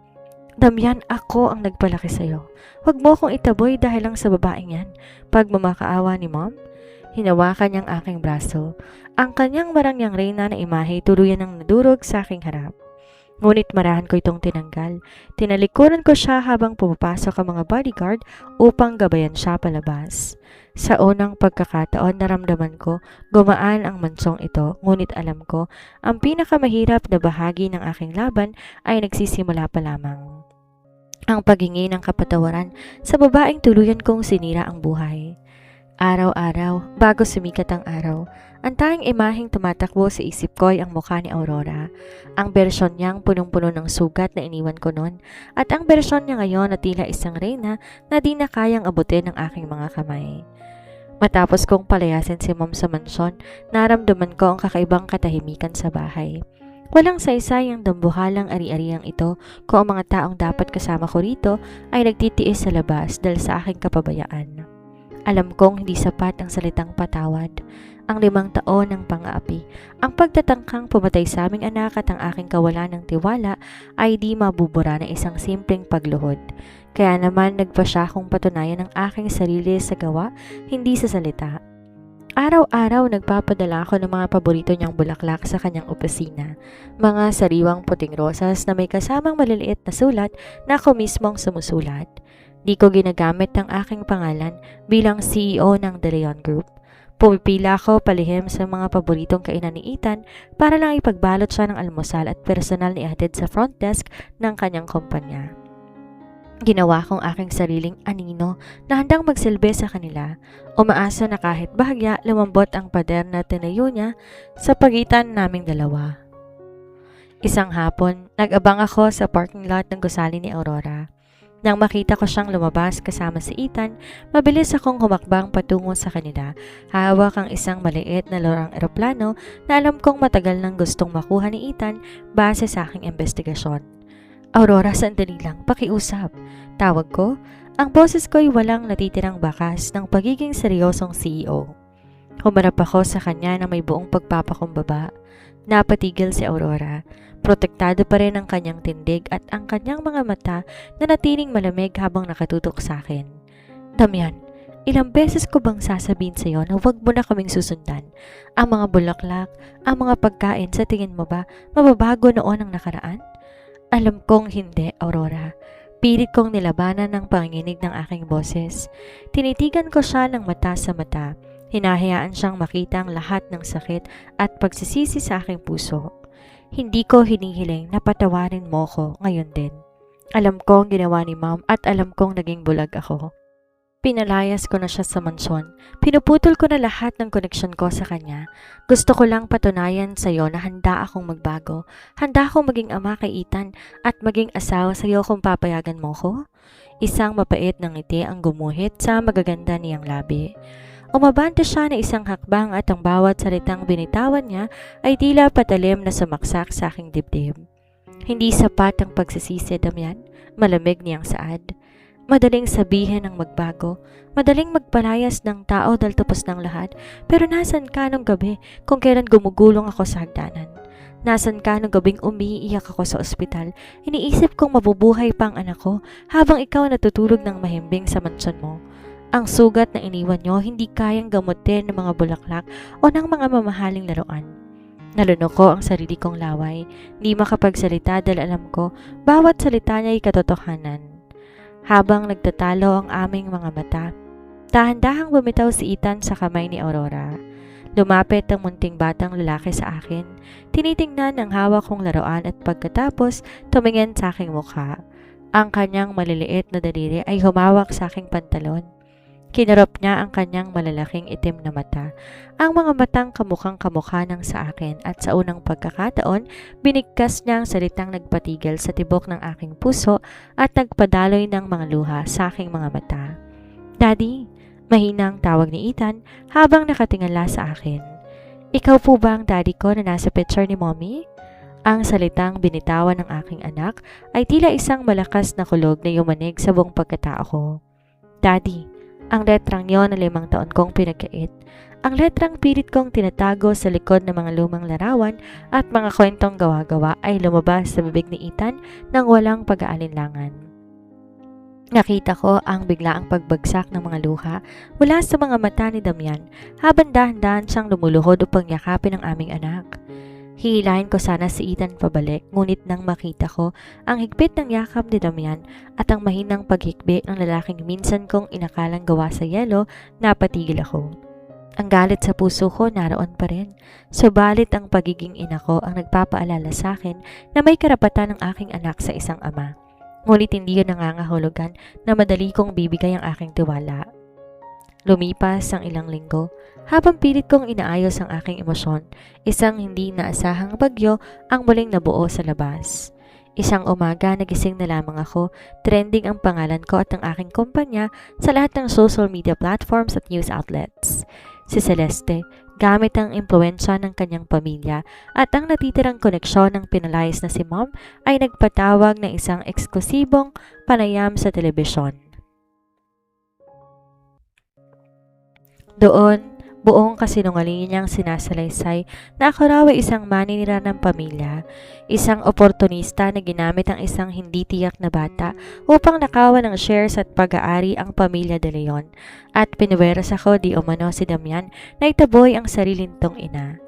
Speaker 1: Damian, ako ang nagpalaki sa'yo. Huwag mo akong itaboy dahil lang sa babaeng yan. Pagmamakaawa ni Mom, hinawakan niyang aking braso. Ang kanyang marangyang reyna na imahe tuluyan ng nadurog sa aking harap. Ngunit marahan ko itong tinanggal. Tinalikuran ko siya habang pumapasok ang mga bodyguard upang gabayan siya palabas. Sa unang pagkakataon naramdaman ko gumaan ang mansong ito, ngunit alam ko ang pinakamahirap na bahagi ng aking laban ay nagsisimula pa lamang. Ang paghingi ng kapatawaran sa babaeng tuluyan kong sinira ang buhay. Araw-araw, bago sumikat ang araw, ang tanging imaheng tumatakbo sa isip ko ay ang mukha ni Aurora. Ang bersyon niyang punong-puno ng sugat na iniwan ko noon at ang bersyon niya ngayon na tila isang reyna na di na kayang abutin ng aking mga kamay. Matapos kong palayasin si Mom sa mansyon, naramdaman ko ang kakaibang katahimikan sa bahay. Walang saysayang dambuhalang ari-ariang ito kung ang mga taong dapat kasama ko rito ay nagtitiis sa labas dahil sa aking kapabayaan. Alam kong hindi sapat ang salitang patawad, ang 5 taon ng pang-aapi, ang pagtatangkang pumatay sa aming anak at ang aking kawalan ng tiwala ay di mabubura ng isang simpleng pagluhod. Kaya naman nagpa siya akong patunayan ng aking sarili sa gawa, hindi sa salita. Araw-araw nagpapadala ako ng mga paborito niyang bulaklak sa kanyang opisina. Mga sariwang puting rosas na may kasamang maliliit na sulat na ako mismong sumusulat. Di ko ginagamit ang aking pangalan bilang CEO ng De Leon Group. Pumipila ako palihim sa mga paboritong kainan ni Ethan para lang ipagbalot siya ng almusal at personal ni ihatid sa front desk ng kanyang kumpanya. Ginawa kong aking sariling anino na handang magsilbi sa kanila. Umaasa na kahit bahagya lumambot ang pader na tinayo niya sa pagitan naming dalawa. Isang hapon, nag-abang ako sa parking lot ng gusali ni Aurora. Nang makita ko siyang lumabas kasama si Ethan, mabilis akong humakbang patungo sa kanila. Hawak ang isang maliit na lorang eroplano na alam kong matagal nang gustong makuha ni Ethan base sa aking investigasyon. Aurora, sandali lang, pakiusap. Tawag ko, ang boses ko'y walang natitirang bakas ng pagiging seryosong CEO. Humarap ako sa kanya na may buong pagpapakumbaba. Napatigil si Aurora. Protektado pa rin ang kanyang tindig at ang kanyang mga mata na natiling malamig habang nakatutok sa akin. Damian, ilang beses ko bang sasabihin sa iyo na huwag mo na kaming susundan? Ang mga bulaklak, ang mga pagkain, sa tingin mo ba mababago noon ang nakaraan? Alam kong hindi, Aurora. Pilit kong nilabanan ng panginginig ng aking boses. Tinitigan ko siya ng mata sa mata. Hinahayaan siyang makita ang lahat ng sakit at pagsisisi sa aking puso. Hindi ko hinihiling na patawarin mo ko ngayon din. Alam kong ginawa ni Mom at alam kong naging bulag ako. Pinalayas ko na siya sa mansyon. Pinuputol ko na lahat ng koneksyon ko sa kanya. Gusto ko lang patunayan sa iyo na handa akong magbago. Handa akong maging ama kay Ethan at maging asawa sa iyo kung papayagan mo ko. Isang mapait na ngiti ang gumuhit sa magaganda niyang labi. Umabante siya na isang hakbang at ang bawat salitang binitawan niya ay tila patalim na sumaksak sa aking dibdib. Hindi sapat ang pagsisisi, Damian. Malamig niyang saad. Madaling sabihin ang magbago, madaling magpalayas ng tao dahil tapos ng lahat, pero nasan ka nung gabi kung kailan gumugulong ako sa hagdanan? Nasan ka nung gabing umiiyak ako sa ospital, iniisip kong mabubuhay pa ang anak ko habang ikaw natutulog ng mahimbing sa mansyon mo? Ang sugat na iniwan nyo hindi kayang gamutin ng mga bulaklak o ng mga mamahaling laruan. Nalunok ko ang sarili kong laway, di makapagsalita dahil alam ko bawat salita niya ay katotohanan. Habang nagtatalo ang aming mga mata, dahan-dahang bumitaw si Ethan sa kamay ni Aurora. Lumapit ang munting batang lalaki sa akin, tinitingnan ang hawak kong laruan at pagkatapos tumingin sa aking mukha. Ang kanyang maliliit na daliri ay humawak sa aking pantalon. Kinarap niya ang kanyang malalaking itim na mata, ang mga matang kamukhang kamukha ng sa akin at sa unang pagkakataon, binigkas niya ang salitang nagpatigil sa tibok ng aking puso at nagpadaloy ng mga luha sa aking mga mata. Daddy, Mahinang tawag ni Ethan habang nakatingala sa akin. Ikaw po ba ang daddy ko na nasa picture ni mommy? Ang salitang binitawan ng aking anak ay tila isang malakas na kulog na yumanig sa buong pagkatao ko. Daddy, ang letrang yon na 5 taon kong pinagkait. Ang letrang pilit kong tinatago sa likod ng mga lumang larawan at mga kwentong gawa-gawa ay lumabas sa bibig ni Ethan nang walang pag-aalinlangan. Nakita ko ang biglaang pagbagsak ng mga luha mula sa mga mata ni Damian habang dahan-dahan siyang lumuluhod upang yakapin ang aming anak. Hihilahin ko sana si Ethan pabalik, ngunit nang makita ko ang higpit ng yakap ni Damian at ang mahinang paghikbi ng lalaking minsan kong inakalang gawa sa yelo, napatigil ako. Ang galit sa puso ko naroon pa rin, subalit ang pagiging ina ko ang nagpapaalala sa akin na may karapatan ng aking anak sa isang ama. Ngunit hindi yun nangangahulugan na madali kong bibigay ang aking tiwala. Lumipas ang ilang linggo, habang pilit kong inaayos ang aking emosyon, isang hindi naasahang bagyo ang muling nabuo sa labas. Isang umaga nagising na lamang ako, trending ang pangalan ko at ang aking kumpanya sa lahat ng social media platforms at news outlets. Si Celeste, gamit ang impluwensya ng kanyang pamilya at ang natitirang koneksyon ng pinalayas na si Mom, ay nagpatawag ng isang eksklusibong panayam sa telebisyon. Doon, buong kasinungalingan niyang sinasalaysay na ako raw ay isang maninira ng pamilya, isang oportunista na ginamit ang isang hindi tiyak na bata upang nakawan ng shares at pag-aari ang pamilya de Leon, at pinuweras ako di umano si Damian na itaboy ang sarili nitong ina.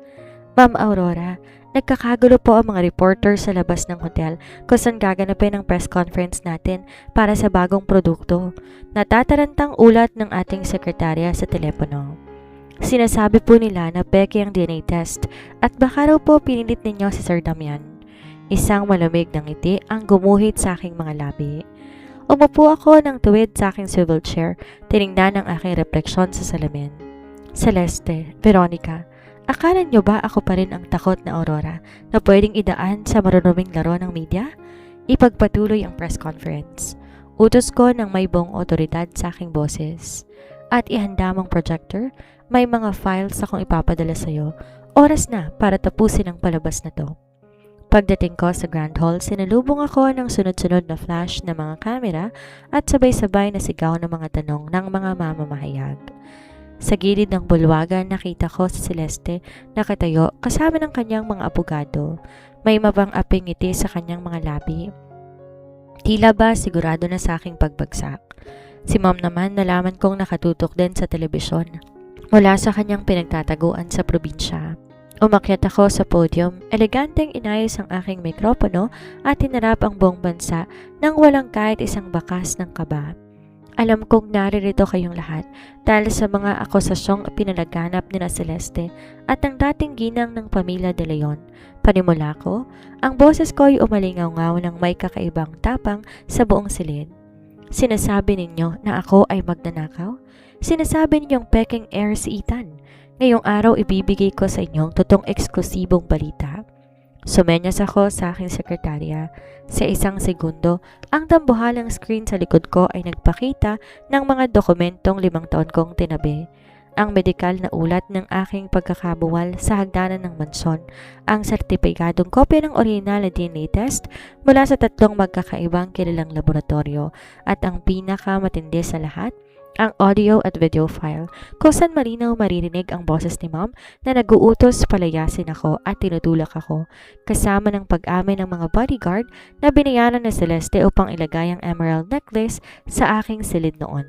Speaker 1: Ma'am Aurora, nagkakagulo po ang mga reporter sa labas ng hotel kung saan gaganapin ang press conference natin para sa bagong produkto. Natatarantang ulat ng ating sekretarya sa telepono. Sinasabi po nila na peke ang DNA test at baka raw po pinilit ninyo si Sir Damian. Isang malamig na ngiti ang gumuhit sa aking mga labi. Umupo ako ng tuwid sa aking swivel chair, tinignan ang aking refleksyon sa salamin. Celeste, Veronica, akala nyo ba ako pa rin ang takot na Aurora na pwedeng idaan sa marunuming laro ng media? Ipagpatuloy ang press conference. Utos ko ng may buong otoridad sa aking boses. At ihanda mong projector, may mga files akong ipapadala sa'yo. Oras na para tapusin ang palabas na to. Pagdating ko sa Grand Hall, sinalubong ako ng sunod-sunod na flash ng mga kamera at sabay-sabay na sigaw ng mga tanong ng mga mamamahayag. Sa gilid ng bulwagan, nakita ko si Celeste nakatayo kasama ng kanyang mga abogado. May mapang-aping ngiti sa kanyang mga labi. Tila ba sigurado na sa aking pagbagsak. Si Mom naman nalaman kong nakatutok din sa telebisyon mula sa kanyang pinagtataguan sa probinsya. Umakyat ako sa podium, eleganteng inayos ang aking mikropono at tinarap ang buong bansa nang walang kahit isang bakas ng kaba. Alam kong naririto kayong lahat dahil sa mga akusasyong pinalaganap ni Celeste at ang dating ginang ng pamilya de Leon. Panimula ko, ang boses ko ay umalingaw-ngaw ng may kakaibang tapang sa buong silid. Sinasabi ninyo na ako ay magnanakaw? Sinasabi ninyong peking heir si Ethan? Ngayong araw ibibigay ko sa inyong totoong eksklusibong balita. Sumenyas ako sa aking sekretarya. Sa isang segundo, ang dambuhalang screen sa likod ko ay nagpakita ng mga dokumentong 5 taon kong tinabi. Ang medikal na ulat ng aking pagkakabuwal sa hagdanan ng mansyon, ang sertipikadong kopya ng orihinal na DNA test mula sa 3 magkakaibang kilalang laboratorio, at ang pinakamatindi sa lahat, ang audio at video file kung saan malinaw maririnig ang boses ni Mom na nag-uutos palayasin ako at tinutulak ako, kasama ng pag-amin ng mga bodyguard na binayaran na Celeste upang ilagay ang emerald necklace sa aking silid noon.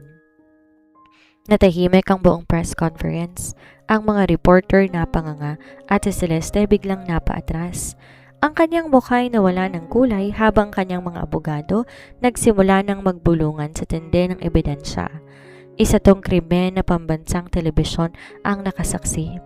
Speaker 1: Natahimik ang buong press conference. Ang mga reporter napanganga at si Celeste biglang napaatras. Ang kanyang mukha ay nawala ng kulay habang kanyang mga abogado nagsimula ng magbulungan sa tindi ng ebidensya. Isa tong krimen na pambansang telebisyon ang nakasaksi.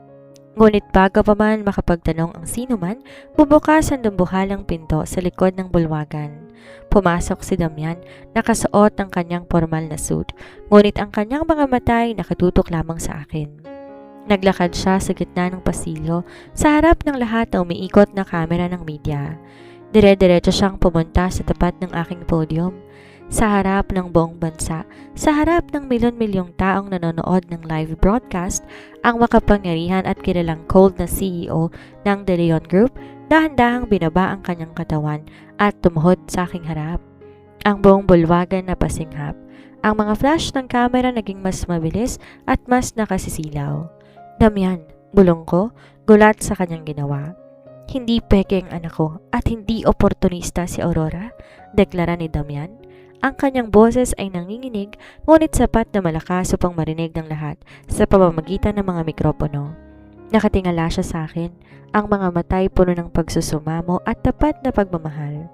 Speaker 1: Ngunit bago pa man makapagtanong ang sino man, bubukas ang dambuhalang pinto sa likod ng bulwagan. Pumasok si Damian, nakasuot ng kanyang formal na suit, ngunit ang kanyang mga mata ay nakatutok lamang sa akin. Naglakad siya sa gitna ng pasilyo, sa harap ng lahat na umiikot na kamera ng media. Dire-diretso siyang pumunta sa tapat ng aking podium. Sa harap ng buong bansa, sa harap ng milyon-milyong taong nanonood ng live broadcast, ang makapangyarihan at kilalang cold na CEO ng De Leon Group dahan-dahang binaba ang kanyang katawan at tumuhod sa aking harap. Ang buong bulwagan na pasinghap. Ang mga flash ng kamera naging mas mabilis at mas nakasisilaw. Damian, bulong ko, gulat sa kanyang ginawa. Hindi peke ang anak ko at hindi oportunista si Aurora, deklara ni Damian. Ang kanyang boses ay nanginginig ngunit sapat na malakas upang marinig ng lahat sa pamamagitan ng mga mikropono. Nakatingala siya sa akin, ang mga matay puno ng pagsusumamo at tapat na pagmamahal.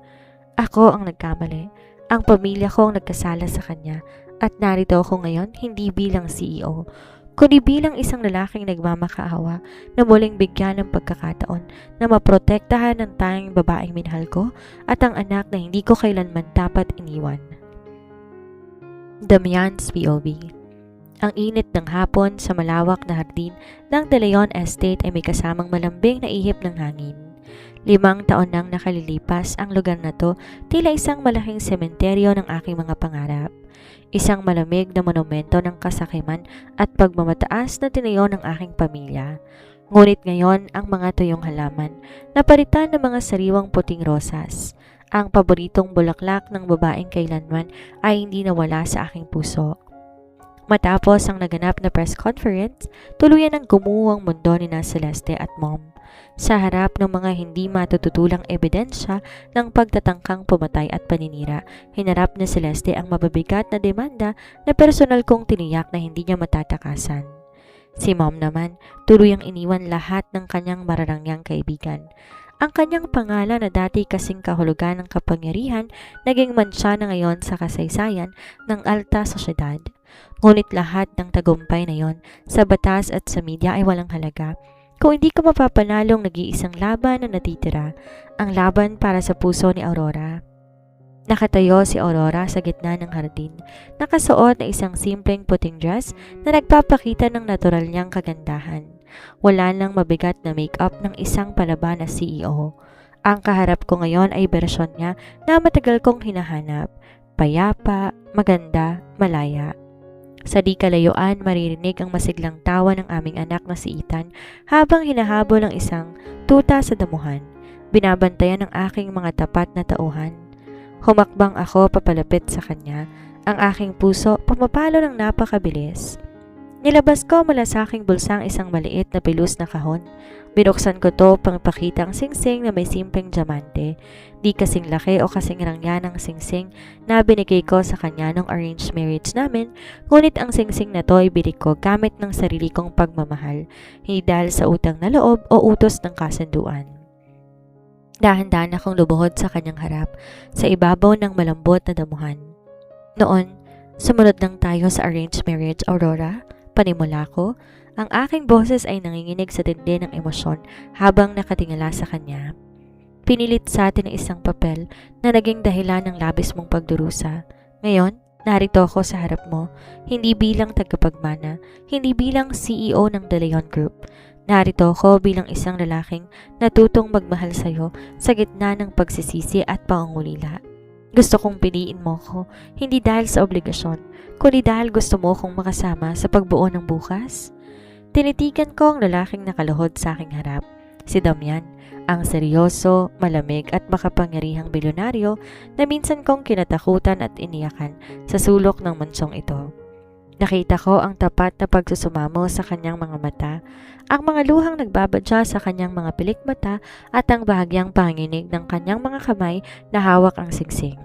Speaker 1: Ako ang nagkamali, ang pamilya ko ang nagkasala sa kanya at narito ako ngayon hindi bilang CEO, kundi bilang isang lalaking nagmamakaawa na muling bigyan ng pagkakataon na maprotektahan ng tanging babaeng minahal ko at ang anak na hindi ko kailanman dapat iniwan. Damian's POV. Ang init ng hapon sa malawak na hardin ng De Leon Estate ay may kasamang malambing na ihip ng hangin. 5 taon nang nakalilipas ang lugar na to, tila isang malaking sementeryo ng aking mga pangarap. Isang malamig na monumento ng kasakiman at pagmamataas na tinayo ng aking pamilya. Ngunit ngayon ang mga tuyong halaman, napalitan ng mga sariwang puting rosas. Ang paboritong bulaklak ng babaeng kailanman ay hindi nawala sa aking puso. Matapos ang naganap na press conference, tuluyan ang gumuho ang mundo ni na Celeste at Mom. Sa harap ng mga hindi matututulang ebidensya ng pagtatangkang pumatay at paninira, hinarap ni Celeste ang mababigat na demanda na personal kong tiniyak na hindi niya matatakasan. Si Mom naman, tuluyang iniwan lahat ng kanyang mararangyang kaibigan. Ang kanyang pangalan na dati kasing kahulugan ng kapangyarihan, naging mantsa na ngayon sa kasaysayan ng alta sosyedad. Ngunit lahat ng tagumpay na yon sa batas at sa media ay walang halaga kung hindi ka mapapanalong nag-iisang laban na natitira, ang laban para sa puso ni Aurora. Nakatayo si Aurora sa gitna ng hardin, nakasuot na isang simpleng puting dress na nagpapakita ng natural niyang kagandahan. Wala nang mabigat na make-up ng isang palaban na CEO. Ang kaharap ko ngayon ay bersyon niya na matagal kong hinahanap. Payapa, maganda, malaya. Sa di kalayuan, maririnig ang masiglang tawa ng aming anak na si Ethan habang hinahabol ang isang tuta sa damuhan. Binabantayan ng aking mga tapat na tauhan. Humakbang ako papalapit sa kanya. Ang aking puso pumapalo ng napakabilis. Nilabas ko mula sa aking bulsang isang maliit na pilus na kahon. Binuksan ko to pang ipakita ang singsing na may simpleng diamante. Di kasing laki o kasing rangya ng singsing na binigay ko sa kanya nung arranged marriage namin, ngunit ang singsing na to ay bili ko gamit ng sarili kong pagmamahal, hindi dahil sa utang na loob o utos ng kasunduan. Dahan-dahan akong lumuhod sa kanyang harap, sa ibabaw ng malambot na damuhan. Noon, sumunod lang tayo sa arranged marriage, Aurora. Panimula ko, ang aking boses ay nanginginig sa tindi ng emosyon habang nakatingala sa kanya. Pinilit sa atin ang isang papel na naging dahilan ng labis mong pagdurusa. Ngayon, narito ako sa harap mo, hindi bilang tagapagmana, hindi bilang CEO ng De Leon Group. Narito ako bilang isang lalaking natutong magmahal sa'yo sa gitna ng pagsisisi at pangungulila. Gusto kong piliin mo ko, hindi dahil sa obligasyon, kundi dahil gusto mo kong makasama sa pagbuo ng bukas. Tinitigan ko ang lalaking nakaluhod sa aking harap, si Damian, ang seryoso, malamig at makapangyarihang bilyonaryo na minsan kong kinatakutan at iniyakan sa sulok ng mansong ito. Nakita ko ang tapat na pagsusumamo sa kanyang mga mata, ang mga luhang nagbabadya sa kanyang mga pilik mata at ang bahagyang panginig ng kanyang mga kamay na hawak ang singsing.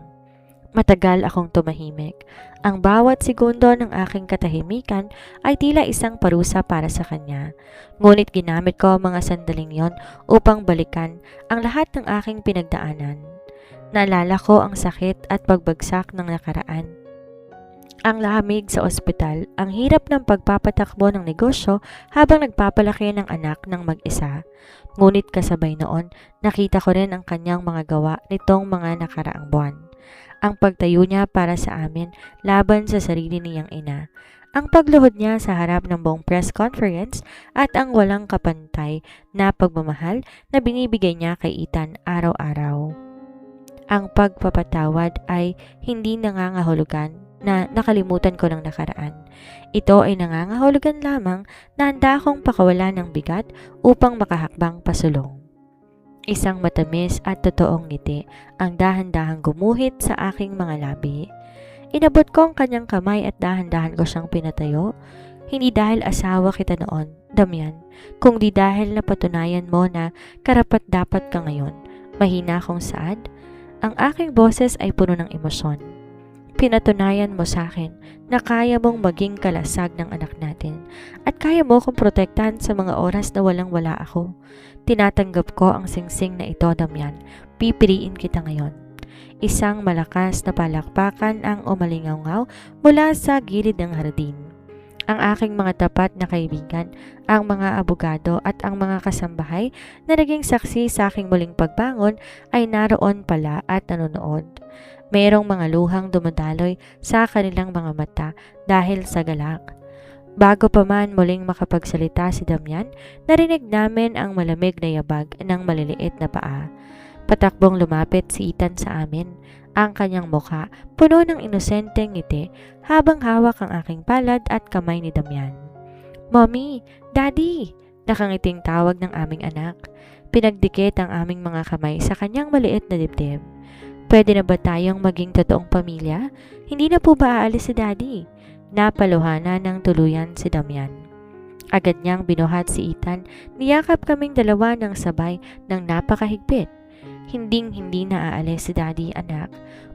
Speaker 1: Matagal akong tumahimik. Ang bawat segundo ng aking katahimikan ay tila isang parusa para sa kanya. Ngunit ginamit ko ang mga sandaling yon upang balikan ang lahat ng aking pinagdaanan. Naalala ko ang sakit at pagbagsak ng nakaraan. Ang lamig sa ospital, ang hirap ng pagpapatakbo ng negosyo habang nagpapalaki ng anak ng mag-isa. Ngunit kasabay noon, nakita ko rin ang kanyang mga gawa nitong mga nakaraang buwan. Ang pagtayo niya para sa amin laban sa sarili niyang ina. Ang pagluhod niya sa harap ng buong press conference at ang walang kapantay na pagmamahal na binibigay niya kay Ethan araw-araw. Ang pagpapatawad ay hindi nangangahulugan na nakalimutan ko ng nakaraan. Ito ay nangangahulugan lamang na handa akong pakawalan ng bigat upang makahakbang pasulong. Isang matamis at totoong ngiti ang dahan-dahang gumuhit sa aking mga labi. Inabot ko ang kanyang kamay at dahan-dahan ko siyang pinatayo. Hindi dahil asawa kita noon, Damian, kundi dahil napatunayan mo na karapat-dapat ka ngayon. Mahina akong saad. Ang aking boses ay puno ng emosyon. Pinatunayan mo sa akin na kaya mong maging kalasag ng anak natin at kaya mo kong protektahan sa mga oras na walang-wala ako. Tinatanggap ko ang singsing na ito, Damian. Pipiliin kita ngayon. Isang malakas na palakpakan ang umalingaw mula sa gilid ng hardin. Ang aking mga tapat na kaibigan, ang mga abogado at ang mga kasambahay na naging saksi sa aking muling pagbangon ay naroon pala at nanonood. Mayroong mga luhang dumadaloy sa kanilang mga mata dahil sa galak. Bago pa man muling makapagsalita si Damian, narinig namin ang malamig na yabag ng maliliit na paa. Patakbong lumapit si Ethan sa amin, ang kanyang mukha puno ng inosenteng ngiti habang hawak ang aking palad at kamay ni Damian. "Mommy! Daddy!" Nakangiting tawag ng aming anak. Pinagdikit ang aming mga kamay sa kanyang maliit na dibdib. "Pwede na ba tayong maging totoong pamilya? Hindi na po ba aalis si Daddy?" Napaluhana ng tuluyan si Damian. Agad niyang binuhat si Ethan, niyakap kaming dalawa ng sabay ng napakahigpit. "Hinding-hindi na aalis si Daddy, anak.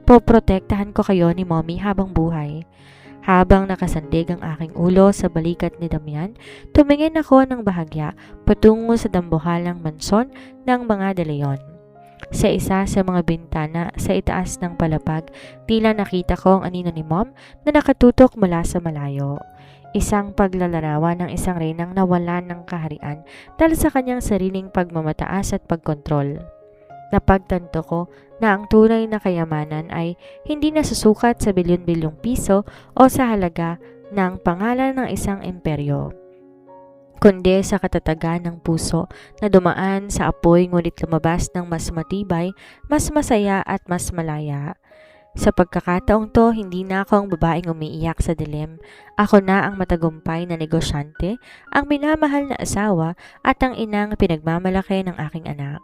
Speaker 1: Poprotektahan ko kayo ni Mommy habang buhay." Habang nakasandig ang aking ulo sa balikat ni Damian, tumingin ako ng bahagya patungo sa dambuhalang mansyon ng mga De Leon. Sa isa sa mga bintana sa itaas ng palapag, tila nakita ko ang anino ni Mom na nakatutok mula sa malayo. Isang paglalarawan ng isang reynang nawalan ng kaharian dahil sa kanyang sariling pagmamataas at pagkontrol. Napagtanto ko na ang tunay na kayamanan ay hindi nasusukat sa bilyon-bilyong piso o sa halaga ng pangalan ng isang imperyo, kundi sa katatagan ng puso na dumaan sa apoy ngunit lumabas ng mas matibay, mas masaya at mas malaya. Sa pagkakataong to, hindi na ako ang babaeng umiiyak sa dilim. Ako na ang matagumpay na negosyante, ang minamahal na asawa at ang inang pinagmamalaki ng aking anak.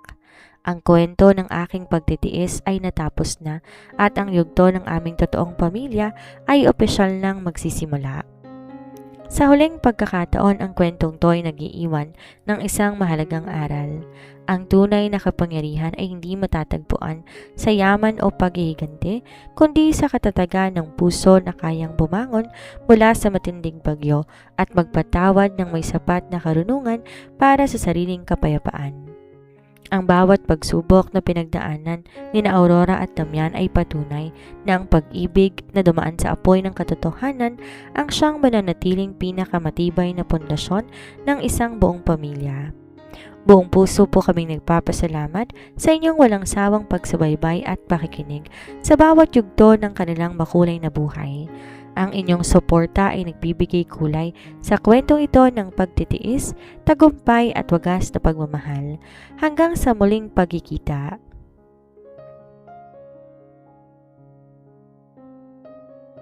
Speaker 1: Ang kwento ng aking pagtitiis ay natapos na at ang yugto ng aming totoong pamilya ay opisyal nang magsisimula. Sa huling pagkakataon, ang kwentong to ay nag-iiwan ng isang mahalagang aral. Ang tunay na kapangyarihan ay hindi matatagpuan sa yaman o paghihiganti, kundi sa katatagan ng puso na kayang bumangon mula sa matinding bagyo at magpatawad ng may sapat na karunungan para sa sariling kapayapaan. Ang bawat pagsubok na pinagdaanan ni na Aurora at Damian ay patunay na ang pag-ibig na dumaan sa apoy ng katotohanan ang siyang mananatiling pinakamatibay na pundasyon ng isang buong pamilya. Buong puso po kaming nagpapasalamat sa inyong walang sawang pagsubaybay at pakikinig sa bawat yugto ng kanilang makulay na buhay. Ang inyong suporta ay nagbibigay kulay sa kwentong ito ng pagtitiis, tagumpay at wagas na pagmamahal. Hanggang sa muling pagkikita.